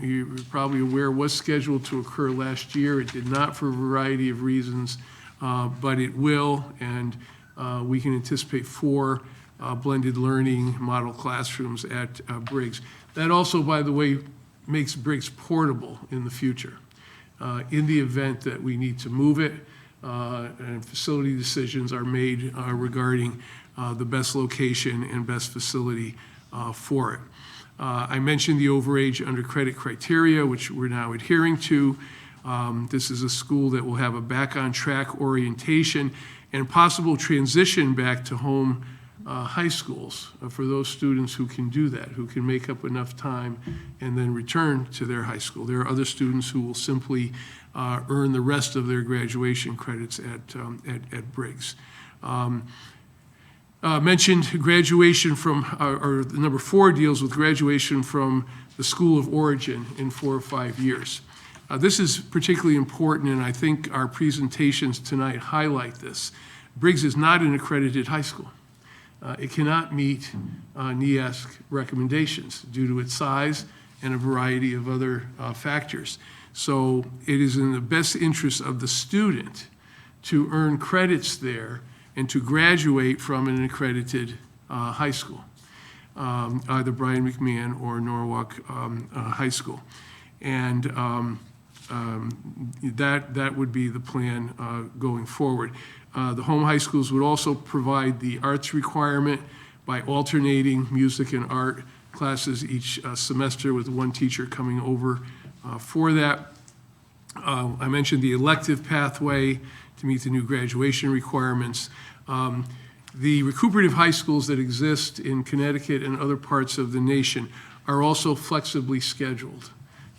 you're probably aware, was scheduled to occur last year. It did not for a variety of reasons, but it will, and we can anticipate 4 blended learning model classrooms at Briggs. That also, by the way, makes Briggs portable in the future. In the event that we need to move it, and facility decisions are made regarding the best location and best facility for it. I mentioned the overage under credit criteria, which we're now adhering to. This is a school that will have a back on track orientation and possible transition back to home high schools for those students who can do that, who can make up enough time and then return to their high school. There are other students who will simply earn the rest of their graduation credits at Briggs. Mentioned graduation from, or number 4 deals with graduation from the school of origin in 4 or 5 years. This is particularly important, and I think our presentations tonight highlight this. Briggs is not an accredited high school. It cannot meet NEASC recommendations due to its size and a variety of other factors. So it is in the best interest of the student to earn credits there and to graduate from an accredited high school, either Brian McMahon or Norwalk High School. And that would be the plan going forward. The home high schools would also provide the arts requirement by alternating music and art classes each semester with 1 teacher coming over for that. I mentioned the elective pathway to meet the new graduation requirements. The recuperative high schools that exist in Connecticut and other parts of the nation are also flexibly scheduled.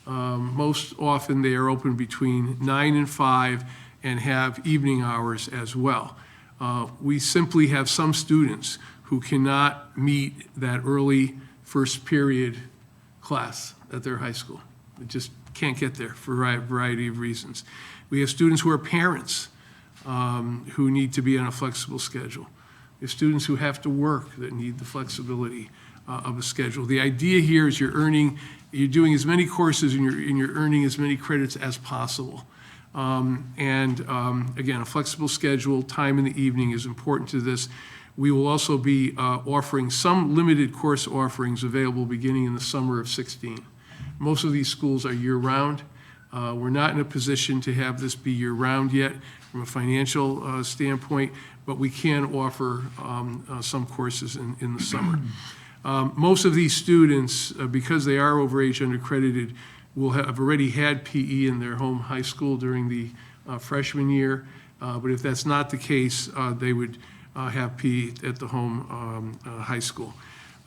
Most often they are open between 9 and 5 and have evening hours as well. We simply have some students who cannot meet that early first period class at their high school. They just can't get there for a variety of reasons. We have students who are parents who need to be on a flexible schedule. We have students who have to work that need the flexibility of a schedule. The idea here is you're doing as many courses and you're earning as many credits as possible. Again, a flexible schedule, time in the evening is important to this. We will also be offering some limited course offerings available beginning in the summer of 16. Most of these schools are year-round. We're not in a position to have this be year-round yet from a financial standpoint, but we can offer some courses in the summer. Most of these students, because they are overage undercredited, will have already had PE in their home high school during the freshman year, but if that's not the case, they would have PE at the home high school.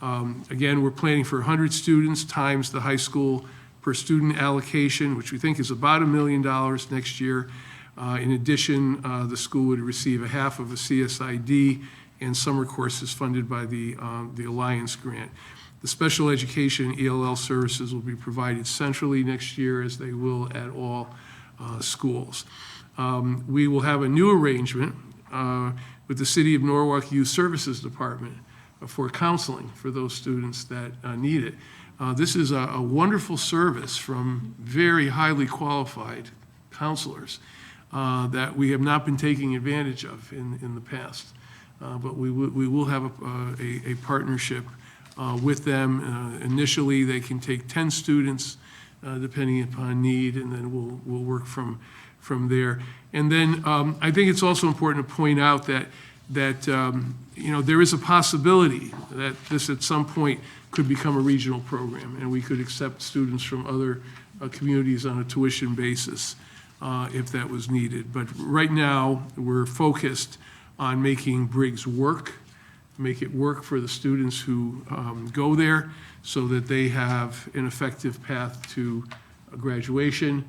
Again, we're planning for 100 students times the high school per student allocation, which we think is about $1 million next year. In addition, the school would receive a half of a CSID and summer courses funded by the Alliance grant. The special education ELL services will be provided centrally next year, as they will at all schools. We will have a new arrangement with the City of Norwalk Youth Services Department for counseling for those students that need it. This is a wonderful service from very highly qualified counselors that we have not been taking advantage of in the past. but we will have a partnership with them. Initially, they can take 10 students, depending upon need, and then we'll work from there. And then I think it's also important to point out that there is a possibility that this at some point could become a regional program, and we could accept students from other communities on a tuition basis if that was needed. But right now, we're focused on making Briggs work, make it work for the students who go there so that they have an effective path to graduation,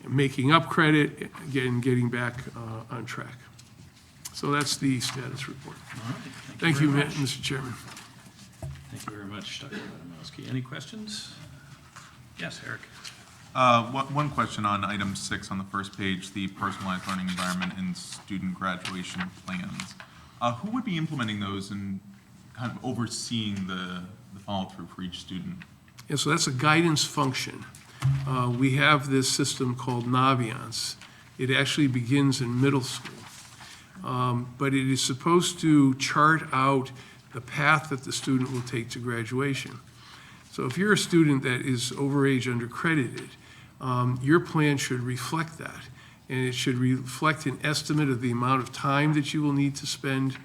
making up credit, getting back on track. So that's the status report. All right. Thank you, very much. Mr. Chairman. Thank you very much, Dr. Adamowski. Any questions? Yes, Eric. One question on item 6 on the first page, the personalized learning environment and student graduation plans. Who would be implementing those and kind of overseeing the follow-through for each student? Yeah, so that's a guidance function. We have this system called Naviance. It actually begins in middle school. But it is supposed to chart out the path that the student will take to graduation. So if you're a student that is overage undercredited, your plan should reflect that. And it should reflect an estimate of the amount of time that you will need to spend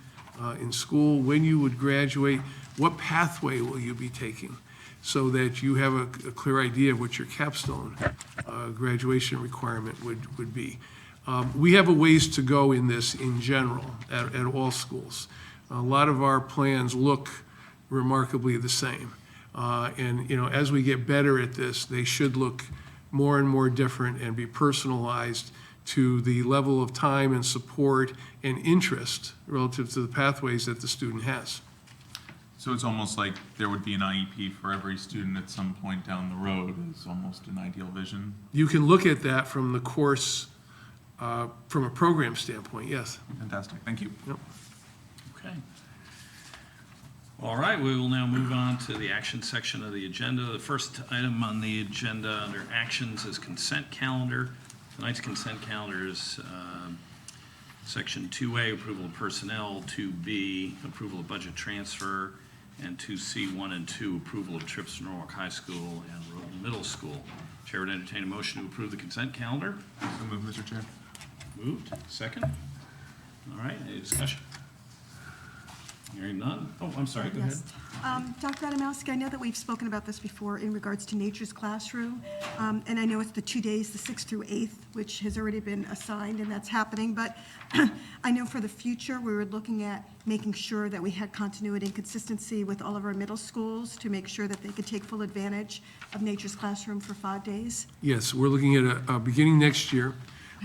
in school, when you would graduate, what pathway will you be taking, so that you have a clear idea of what your capstone graduation requirement would be. We have a ways to go in this in general at all schools. A lot of our plans look remarkably the same. And as we get better at this, they should look more and more different and be personalized to the level of time and support and interest relative to the pathways that the student has. So it's almost like there would be an IEP for every student at some point down the road is almost an ideal vision. You can look at that from the course, from a program standpoint, yes. Fantastic, thank you. Yep. Okay. All right, we will now move on to the action section of the agenda. The first item on the agenda under actions is consent calendar. Tonight's consent calendar is section 2A, approval of personnel, 2B, approval of budget transfer, and 2C, 1 and 2, approval of trips to Norwalk High School and Rhoden Middle School. Chair would entertain a motion to approve the consent calendar. So moved, Mr. Chair. Moved. Second. All right, any discussion? Hearing none. Oh, I'm sorry, go ahead. Yes. Dr. Adamowski, I know that we've spoken about this before in regards to Nature's Classroom, and I know it's the 2 days, the 6th through 8th, which has already been assigned, and that's happening, but I know for the future, we were looking at making sure that we had continuity and consistency with all of our middle schools to make sure that they could take full advantage of Nature's Classroom for 5 days. Yes, we're looking at a beginning next year.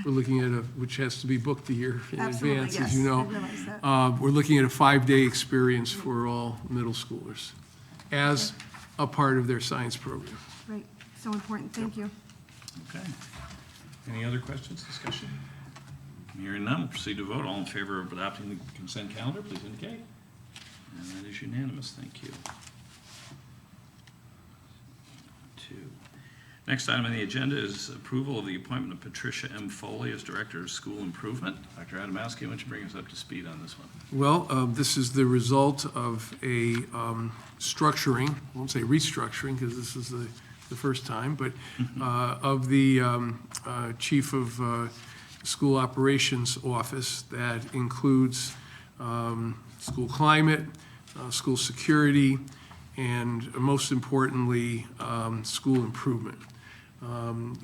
We're looking at which has to be booked a year in Absolutely, advance, yes, as you know. I realize that. We're looking at a 5-day experience for all middle schoolers as a part of their science program. Right, so important, thank you. Okay. Any other questions, discussion? Hearing none, we'll proceed to vote. All in favor of adopting the consent calendar, please indicate. And that is unanimous, thank you. 2. Next item on the agenda is approval of the appointment of Patricia M. Foley as Director of School Improvement. Dr. Adamowski, why don't you bring us up to speed on this one? Well, this is the result of a structuring, I won't say restructuring because this is the first time, but of the Chief of School Operations Office that includes school climate, school security, and most importantly, school improvement.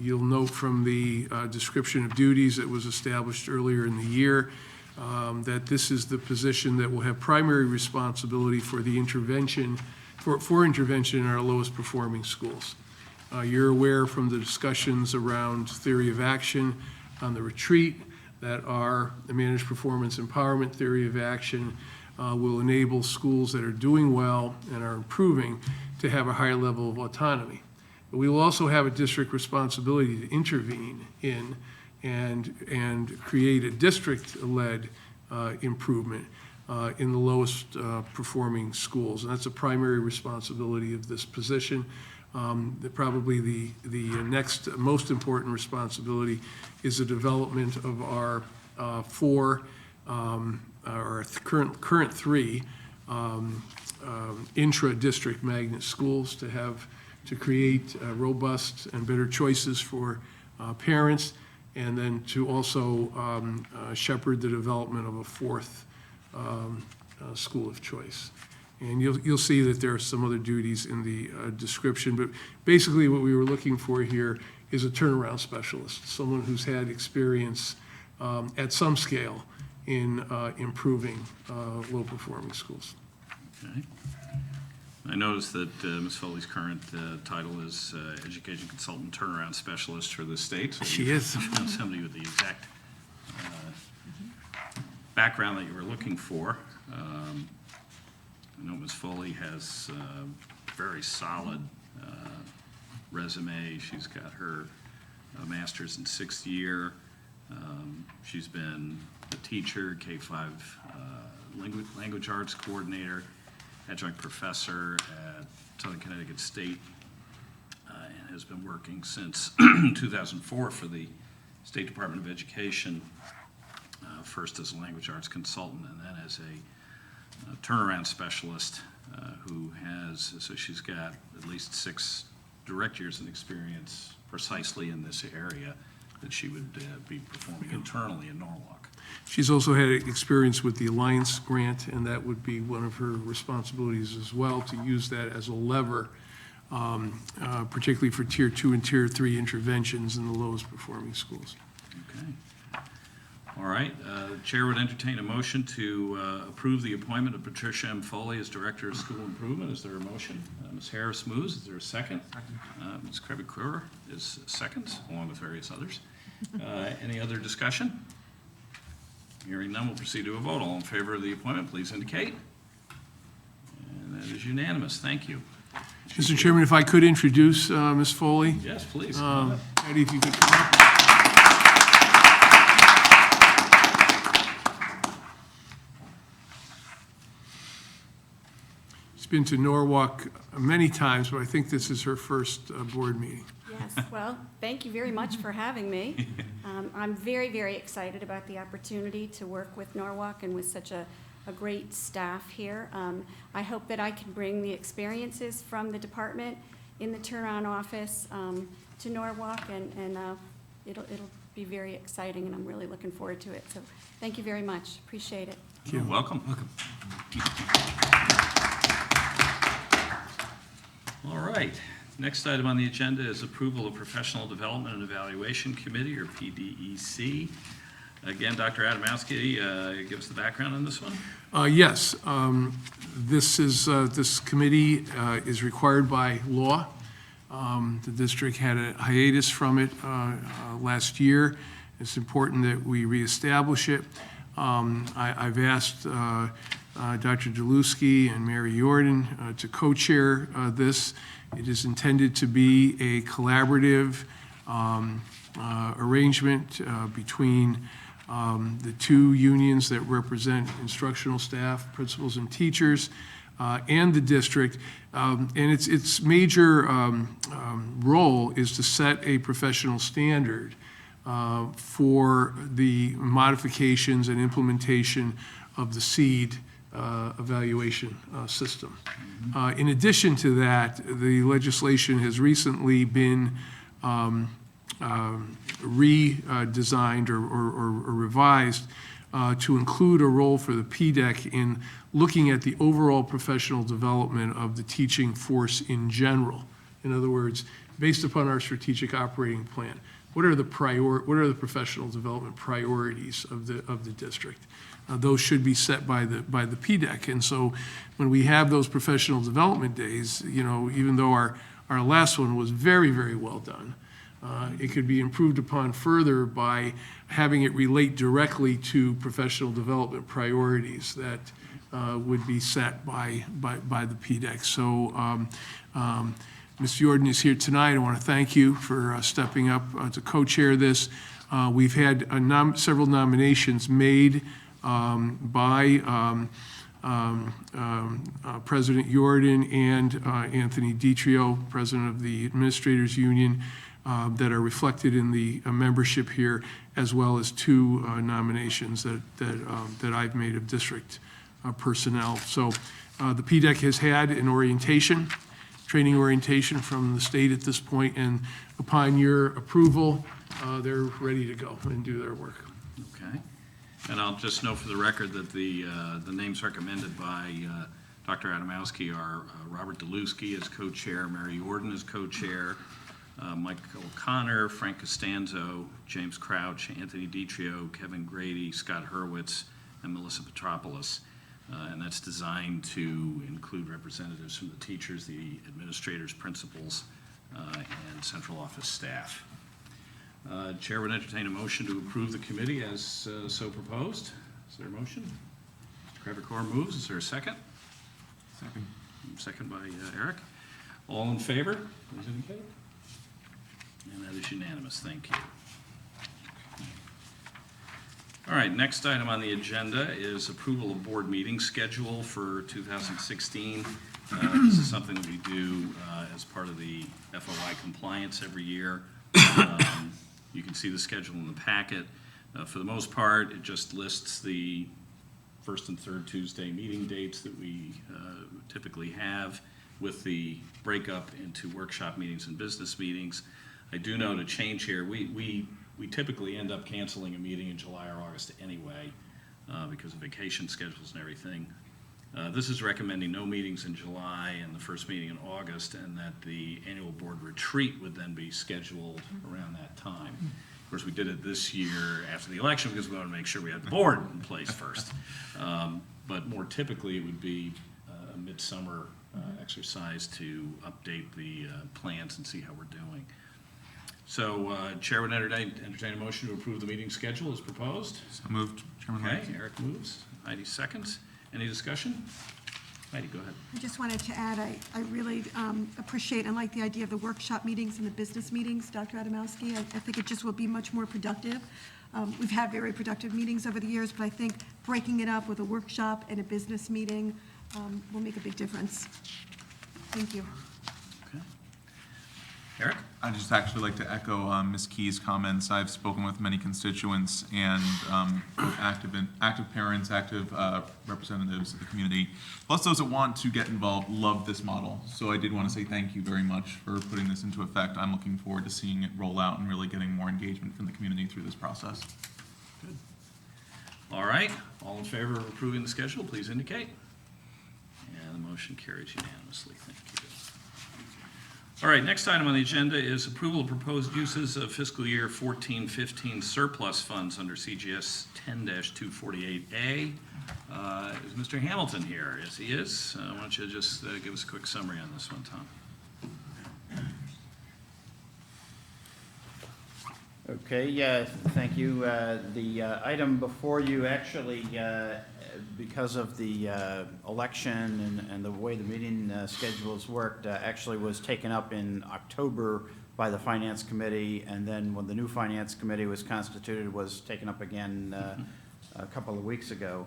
You'll note from the description of duties that was established earlier in the year that this is the position that will have primary responsibility for the intervention, for intervention in our lowest performing schools. You're aware from the discussions around theory of action on the retreat that our managed performance empowerment theory of action will enable schools that are doing well and are improving to have a higher level of autonomy. But we will also have a district responsibility to intervene in and create a district-led improvement in the lowest performing schools. And that's a primary responsibility of this position. Probably the next most important responsibility is the development of our 4 our current three intra-district magnet schools to create robust and better choices for parents, and then to also shepherd the development of a fourth school of choice. And you'll see that there are some other duties in the description, but basically what we were looking for here is a turnaround specialist, someone who's had experience at some scale in improving low-performing schools. Okay. I noticed that Ms. Foley's current title is Education Consultant Turnaround Specialist for the state. So She you is. found somebody with the exact background that you were looking for. I know Ms. Foley has a very solid resume. She's got her master's in 6th year. She's been a teacher, K-5 language arts coordinator, adjunct professor at Southern Connecticut State, and has been working since 2004 for the State Department of Education, first as a language arts consultant and then as a turnaround specialist so she's got at least 6 direct years of experience precisely in this area that she would be performing internally in Norwalk. She's also had experience with the Alliance grant, and that would be one of her responsibilities as well, to use that as a lever, particularly for Tier 2 and Tier 3 interventions in the lowest performing schools. Okay. All right. The chair would entertain a motion to approve the appointment of Patricia M. Foley as Director of School Improvement. Is there a motion? Ms. Harris moves. Is there a second? Ms. Krebs-Kruger is second, along with various others. Any other discussion? Hearing none, we'll proceed to a vote. All in favor of the appointment, please indicate. And that is unanimous. Thank you. Mr. Chairman, if I could introduce Ms. Foley. Yes, please. Come on up. Patty, if you could come up. She's been to Norwalk many times, but I think this is her first board meeting. Yes, well, thank you very much for having me. I'm very, very excited about the opportunity to work with Norwalk and with such a great staff here. I hope that I can bring the experiences from the department in the turnaround office to Norwalk, and it'll be very exciting, and I'm really looking forward to it. So thank you very much. Appreciate it. You're welcome. All right. Next item on the agenda is approval of Professional Development and Evaluation Committee, or PDEC. Again, Dr. Adamowski, give us the background on this one. Yes, this committee is required by law. The district had a hiatus from it last year. It's important that we reestablish it. I've asked Dr. Deluski and Mary Jordan to co-chair this. It is intended to be a collaborative arrangement between the 2 unions that represent instructional staff, principals and teachers, and the district. And its major role is to set a professional standard for the modifications and implementation of the SEED evaluation system. In addition to that, the legislation has recently been redesigned or revised to include a role for the PDEC in looking at the overall professional development of the teaching force in general. In other words, based upon our strategic operating plan, what are the professional development priorities of the district? Those should be set by the PDEC. And so when we have those professional development days, even though our last one was very, very well done, it could be improved upon further by having it relate directly to professional development priorities that would be set by the PDEC. So Ms. Jordan is here tonight. I want to thank you for stepping up to co-chair this. We've had several nominations made by President Jordan and Anthony Ditrio, President of the Administrators Union. that are reflected in the membership here, as well as 2 nominations that I've made of district personnel. So the PDEC has had an orientation, training orientation from the state at this point, and upon your approval, they're ready to go and do their work. Okay. And I'll just note for the record that the names recommended by Dr. Adamowski are Robert Deluski as co-chair, Mary Orden as co-chair, Mike O'Connor, Frank Costanzo, James Crouch, Anthony Ditrio, Kevin Grady, Scott Hurwitz, and Melissa Petropoulos. And that's designed to include representatives from the teachers, the administrators, principals, and central office staff. Chair would entertain a motion to approve the committee as so proposed. Is there a motion? Mr. Crevecore moves. Is there a second? Second. Second by Eric. All in favor, please indicate. And that is unanimous. Thank you. All right, next item on the agenda is approval of board meeting schedule for 2016. This is something that we do as part of the FOI compliance every year. You can see the schedule in the packet. For the most part, it just lists the first and third Tuesday meeting dates that we typically have, with the breakup into workshop meetings and business meetings. I do note a change here. We typically end up canceling a meeting in July or August anyway because of vacation schedules and everything. This is recommending no meetings in July and the first meeting in August, and that the annual board retreat would then be scheduled around that time. Of course, we did it this year after the election because we wanted to make sure we had the board in place first. But more typically, it would be a midsummer exercise to update the plans and see how we're doing. So Chair would entertain a motion to approve the meeting schedule as proposed. So moved, Chairman Okay, Lynch. Eric moves. Heidi seconds. Any discussion? Heidi, go ahead. I just wanted to add, I really appreciate and like the idea of the workshop meetings and the business meetings, Dr. Adamowski. I think it just will be much more productive. We've had very productive meetings over the years, but I think breaking it up with a workshop and a business meeting will make a big difference. Thank you. Okay. Eric? I'd just actually like to echo Ms. Key's comments. I've spoken with many constituents and active parents, active representatives of the community, plus those that want to get involved, love this model. So I did want to say thank you very much for putting this into effect. I'm looking forward to seeing it roll out and really getting more engagement from the community through this process. Good. All right, all in favor of approving the schedule, please indicate. And the motion carries unanimously. Thank you. All right, next item on the agenda is approval of proposed uses of fiscal year 14-15 surplus funds under CGS 10-248A. Is Mr. Hamilton here? Yes, he is. Why don't you just give us a quick summary on this one, Tom? Okay, yeah, thank you. The item before you actually, because of the election and the way the meeting schedules worked, actually was taken up in October by the Finance Committee, and then when the new Finance Committee was constituted, was taken up again a couple of weeks ago.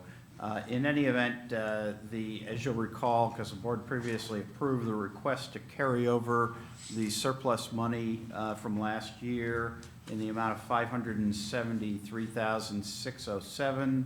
In any event, as you'll recall, because the board previously approved the request to carry over the surplus money from last year in the amount of $573,607,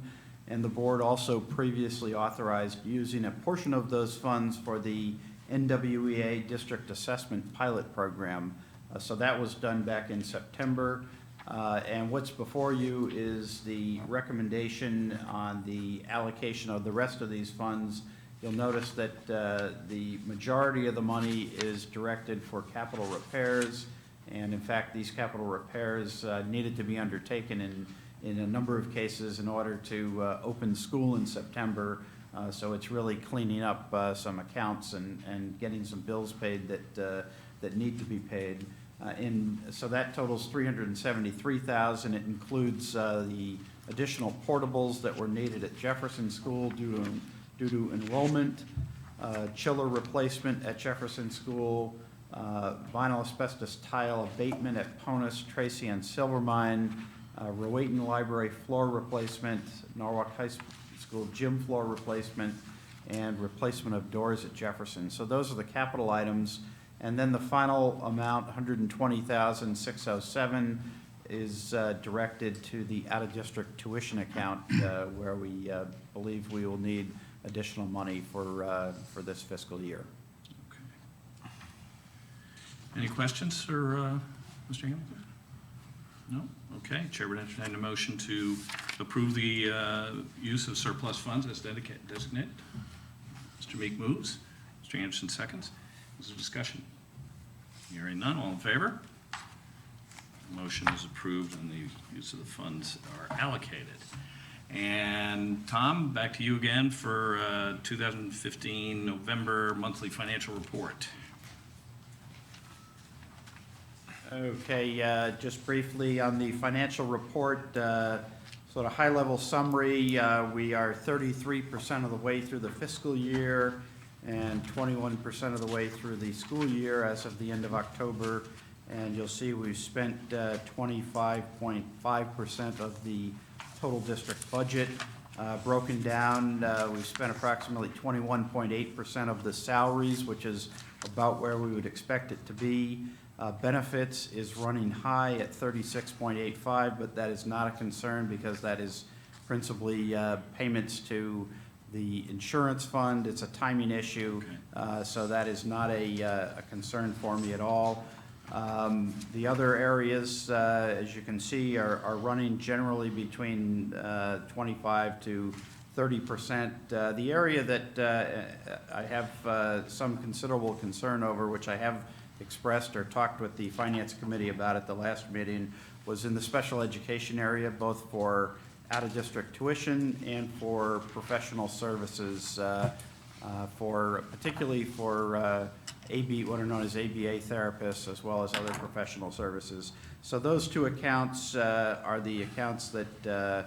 and the board also previously authorized using a portion of those funds for the NWEA District Assessment Pilot Program. So that was done back in September. And what's before you is the recommendation on the allocation of the rest of these funds. You'll notice that the majority of the money is directed for capital repairs. And in fact, these capital repairs needed to be undertaken in a number of cases in order to open school in September. So it's really cleaning up some accounts and getting some bills paid that need to be paid. So that totals $373,000. It includes the additional portables that were needed at Jefferson School due to enrollment, chiller replacement at Jefferson School, vinyl asbestos tile abatement at Ponus, Tracy, and Silvermine, Rowayton Library floor replacement, Norwalk High School gym floor replacement, and replacement of doors at Jefferson. So those are the capital items. And then the final amount, $120,607, is directed to the out-of-district tuition account, where we believe we will need additional money for this fiscal year. Okay. Any questions for Mr. Hamilton? No? Okay. Chair would entertain a motion to approve the use of surplus funds as designated. Mr. Meek moves. Mr. Anderson seconds. Is there discussion? Hearing none, all in favor? The motion is approved and the use of the funds are allocated. And Tom, back to you again for 2015 November monthly financial report. Okay, just briefly on the financial report, sort of high-level summary, we are 33% of the way through the fiscal year and 21% of the way through the school year as of the end of October. And you'll see we've spent 25.5% of the total district budget. Broken down, we've spent approximately 21.8% of the salaries, which is about where we would expect it to be. Benefits is running high at 36.85, but that is not a concern because that is principally payments to the insurance fund. It's a timing issue, so that is not a concern for me at all. The other areas, as you can see, are running generally between 25 to 30%. The area that I have some considerable concern over, which I have expressed or talked with the Finance Committee about at the last meeting, was in the special education area, both for out-of-district tuition and for professional services, particularly for what are known as ABA therapists, as well as other professional services. So those two accounts are the accounts that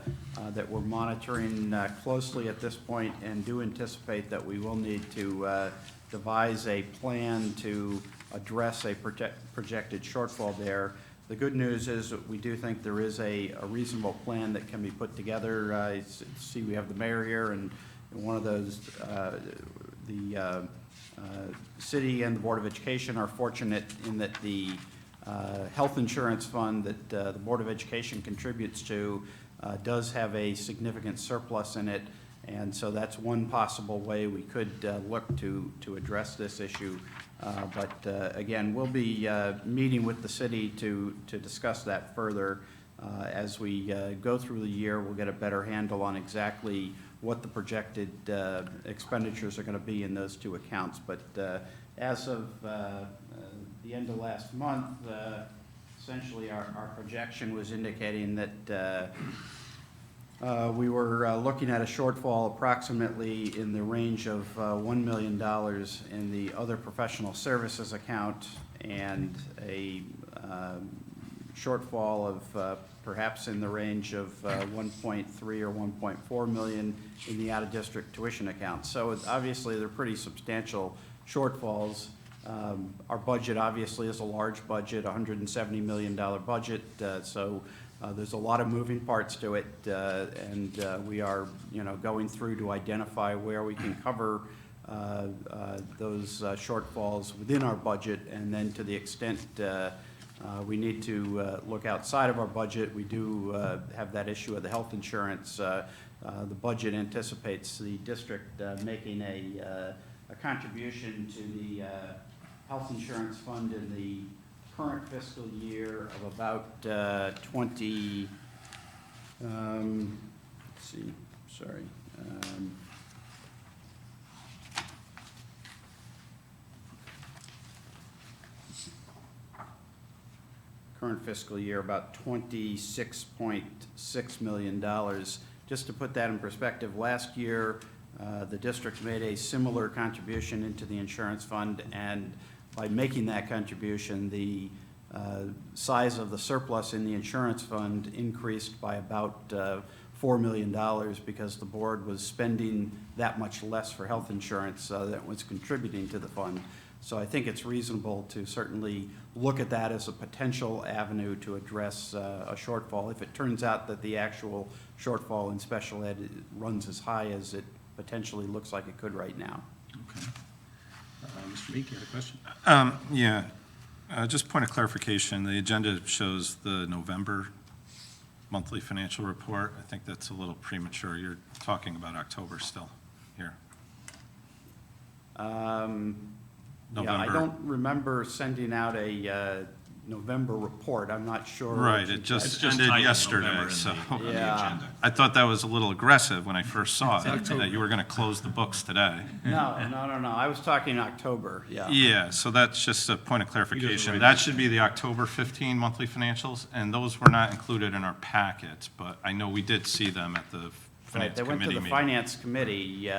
we're monitoring closely at this point, and do anticipate that we will need to devise a plan to address a projected shortfall there. The good news is that we do think there is a reasonable plan that can be put together. See, we have the mayor here, and one of those, the city and the Board of Education are fortunate in that the health insurance fund that the Board of Education contributes to does have a significant surplus in it, and so that's one possible way we could look to address this issue. But again, we'll be meeting with the city to discuss that further. As we go through the year, we'll get a better handle on exactly what the projected expenditures are going to be in those two accounts. But as of the end of last month, essentially our projection was indicating that we were looking at a shortfall approximately in the range of $1 million in the other professional services account, and a shortfall of perhaps in the range of 1.3 or 1.4 million in the out-of-district tuition account. So obviously they're pretty substantial shortfalls. Our budget obviously is a large budget, $170 million budget, so there's a lot of moving parts to it, and we are, going through to identify where we can cover those shortfalls within our budget, and then to the extent we need to look outside of our budget, we do have that issue of the health insurance. The budget anticipates the district making a contribution to the health insurance fund in the current fiscal year of about 20, let's see, sorry. Current fiscal year, about $26.6 million. Just to put that in perspective, last year, the district made a similar contribution into the insurance fund, and by making that contribution, the size of the surplus in the insurance fund increased by about $4 million because the board was spending that much less for health insurance than was contributing to the fund. So I think it's reasonable to certainly look at that as a potential avenue to address a shortfall if it turns out that the actual shortfall in special ed runs as high as it potentially looks like it could right now. Okay. Mr. Meek, you had a question? Yeah, just point of clarification, the agenda shows the November monthly financial report. I think that's a little premature. You're talking about October still here. Yeah, I November. don't remember sending out a November report. I'm not sure. Right, what you it just It's just ended titled yesterday, November in so. on the Yeah. agenda. I thought that was a little aggressive when I first saw it, that you were going to close the books today. No, I was talking October, yeah. Yeah, so that's just a point of clarification. write That should be the October 15 monthly financials, and those were not included in our packet, but I know we did see them at the Right, Finance they went to Committee the meeting. Finance Committee.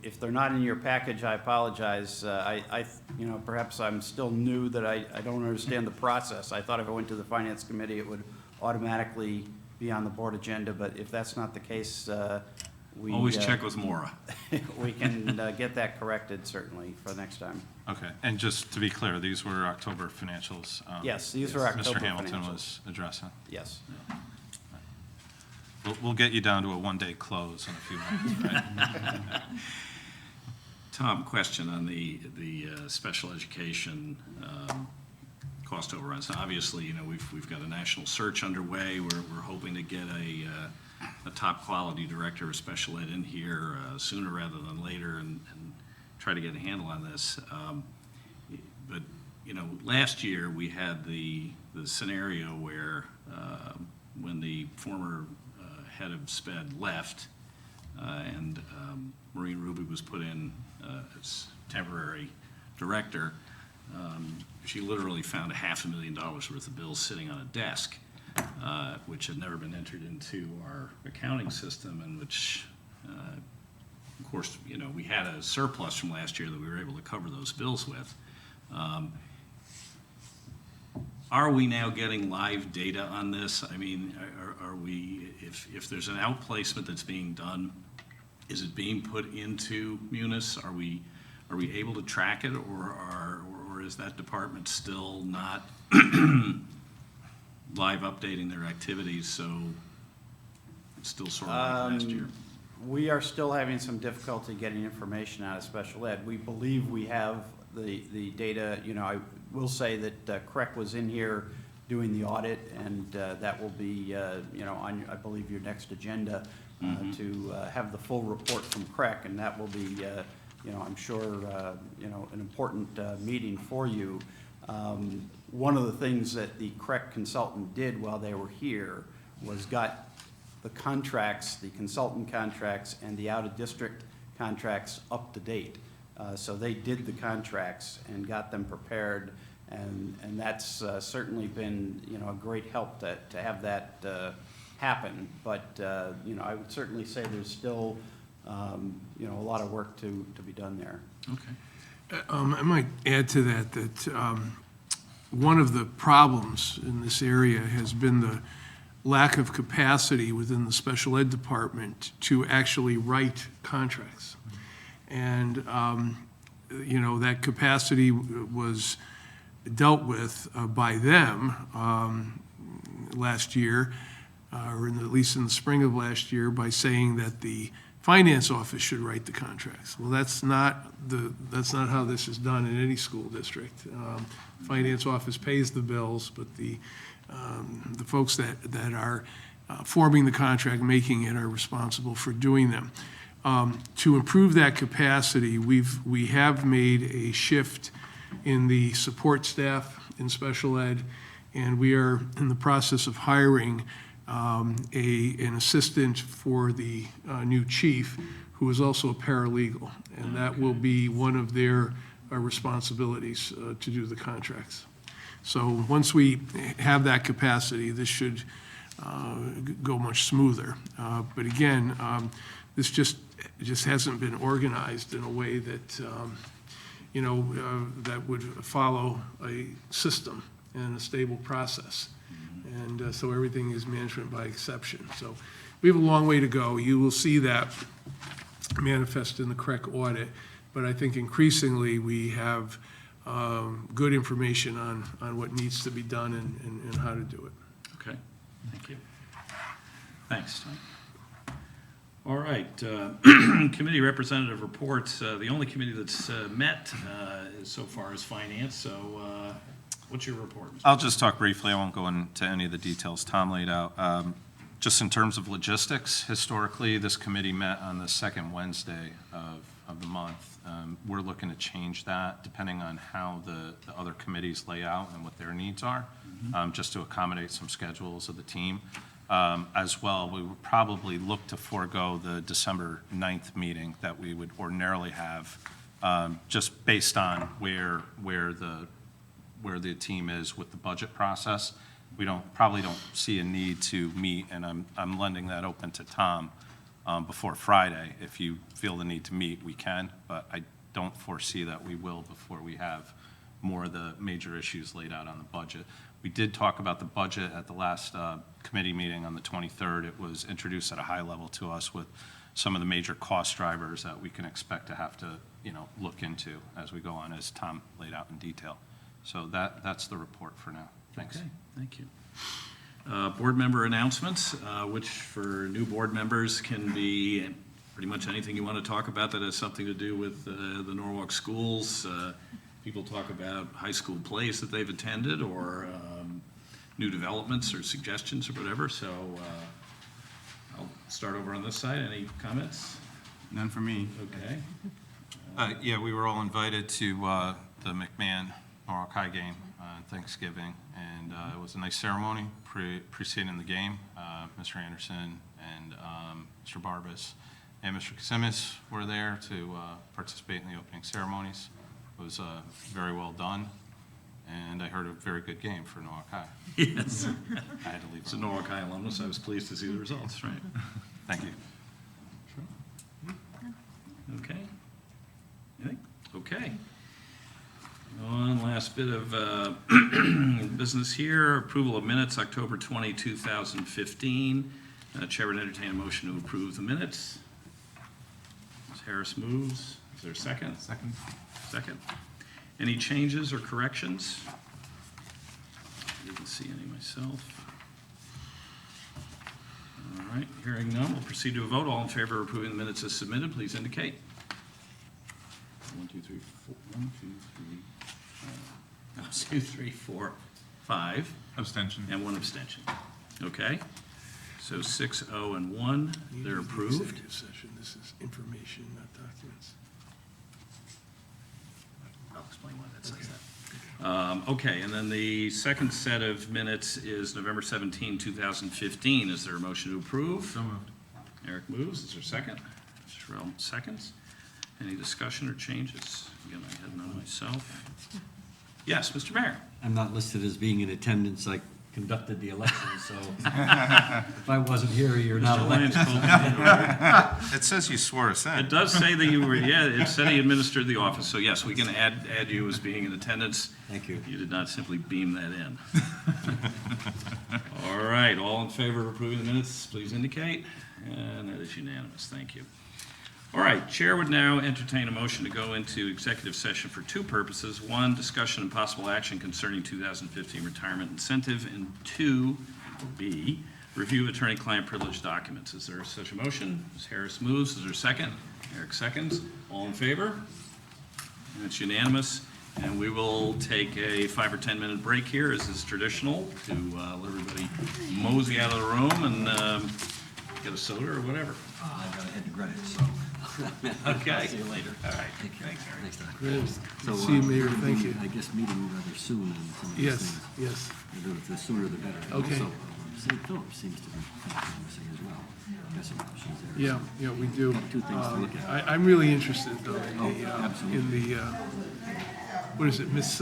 If they're not in your package, I apologize. Perhaps I'm still new that I don't understand the process. I thought if I went to the Finance Committee, it would automatically be on the board agenda, but if that's not the case, we. Always check with Maura. We can get that corrected, certainly, for next time. Okay, and just to be clear, these were October financials. Yes, these were October Mr. Hamilton financials. was addressing. Yes. We'll get you down to a one-day close in a few months, right? Tom, question on the special education cost overruns. Now, obviously, you know, we've got a national search underway. We're hoping to get a top quality director of special ed in here sooner rather than later and try to get a handle on this. But, you know, last year we had the scenario where when the former head of SPED left and Maureen Ruby was put in as temporary director, she literally found $500,000 worth of bills sitting on a desk, which had never been entered into our accounting system, and which, of course, you know, we had a surplus from last year that we were able to cover those bills with. Are we now getting live data on this? I mean, are we, if there's an outplacement that's being done, is it being put into Munis? Are we able to track it, or is that department still not live updating their activities, so it's still sort of like last year? We are still having some difficulty getting information out of special ed. We believe we have the data. You know, I will say that CREC was in here doing the audit, and that will be, you know, on, I believe, your next agenda to have the full report from CREC, and that will be, you know, I'm sure, you know, an important meeting for you. One of the things that the CREC consultant did while they were here was got the contracts, the consultant contracts, and the out-of-district contracts up to date. So they did the contracts and got them prepared, and that's certainly been, you know, a great help to have that happen. But, you know, I would certainly say there's still, you know, a lot of work to be done there. Okay. I might add to that one of the problems in this area has been the lack of capacity within the special ed department to actually write contracts. And, you know, that capacity was dealt with by them last year, or at least in the spring of last year, by saying that the finance office should write the contracts. Well, that's not how this is done in any school district. Finance office pays the bills, but the folks that are forming the contract, making it, are responsible for doing them. To improve that capacity, we have made a shift in the support staff in special ed, and we are in the process of hiring an assistant for the new chief, who is also a paralegal, and that will be one of their responsibilities to do the contracts. So once we have that capacity, this should go much smoother. But again, this just hasn't been organized in a way that, you know, that would follow a system and a stable process. And so everything is management by exception. So we have a long way to go. You will see that manifest in the CREC audit, but I think increasingly we have good information on what needs to be done and how to do it. Okay, thank you. Thanks, Tom. All right, committee representative reports. The only committee that's met so far is finance, so what's your report, Mr. I'll just talk briefly. I won't go into any of the details Tom laid out. Just in terms of logistics, historically, this committee met on the second Wednesday of the month. We're looking to change that depending on how the other committees lay out and what their needs are, just to accommodate some schedules of the team. As well, we would probably look to forego the December 9th meeting that we would ordinarily have, just based on where the team is with the budget process. We probably don't see a need to meet, and I'm lending that open to Tom before Friday. If you feel the need to meet, we can, but I don't foresee that we will before we have more of the major issues laid out on the budget. We did talk about the budget at the last committee meeting on the 23rd. It was introduced at a high level to us with some of the major cost drivers that we can expect to have to, look into as we go on, as Tom laid out in detail. So that's the report for now. Thanks. Okay, thank you. Board member announcements, which for new board members can be pretty much anything you want to talk about that has something to do with the Norwalk schools. People talk about high school plays that they've attended, or new developments or suggestions or whatever. So I'll start over on this side. Any comments? None for me. Okay. Yeah, we were all invited to the McMahon Norwalk High game on Thanksgiving, and it was a nice ceremony preceding the game. Mr. Anderson and Mr. Barbas and Mr. Kasimis were there to participate in the opening ceremonies. It was very well done, and I heard a very good game for Norwalk High. Yes. I had to leave. It's a Norwalk High alumnus. I was pleased to see the results, right? Thank you. Okay. Anything? Okay. One last bit of business here. Approval of minutes, October 20, 2015. Chair would entertain a motion to approve the minutes. Ms. Harris moves. Is there a second? Second. Second. Any changes or corrections? I didn't see any myself. All right, hearing none, we'll proceed to a vote. All in favor of approving the minutes as submitted, please indicate. 1, 2, 3, 4. 1, 2, 3, 4, 5. Abstention. And 1 abstention. Okay. So 6, 0, and 1, they're approved. Executive session, this is information, not documents. I'll explain why that says that. Okay, and then the second set of minutes is November 17, 2015. Is there a motion to approve? So moved. Eric moves. Is there a second? Sherelle seconds. Any discussion or changes? Again, I had none myself. Yes, Mr. Mayor. I'm not listed as being in attendance. I conducted the election, so if I wasn't here, you're not Mr. elected. Lyons told me. It says you swore us in. It does say that you were, yeah, it said he administered the office, so yes, we can add you as being in attendance. Thank you. You did not simply beam that in. All right, all in favor of approving the minutes, please indicate. And that is unanimous, thank you. All right, Chair would now entertain a motion to go into executive session for 2 purposes. 1, discussion and possible action concerning 2015 retirement incentive, and 2, B, review attorney-client privilege documents. Is there such a motion? Ms. Harris moves. Is there a second? Eric seconds. All in favor? And it's unanimous. And we will take a 5 or 10 minute break here, as is traditional, to let everybody mosey out of the room and get a soda or whatever. I've got to head to Greenwich, so. Okay. I'll see you later. All right. Take care. Thanks, Doc. Great. So, See you, Mayor, thank you. I guess meeting rather soon on some of these Yes, things. yes. The sooner the better. And Okay. Also, St. Philip seems to be promising as well. Got some options there. Yeah, we do. Got 2 things to look at. I'm really interested, though, in absolutely. the, what is it, Miss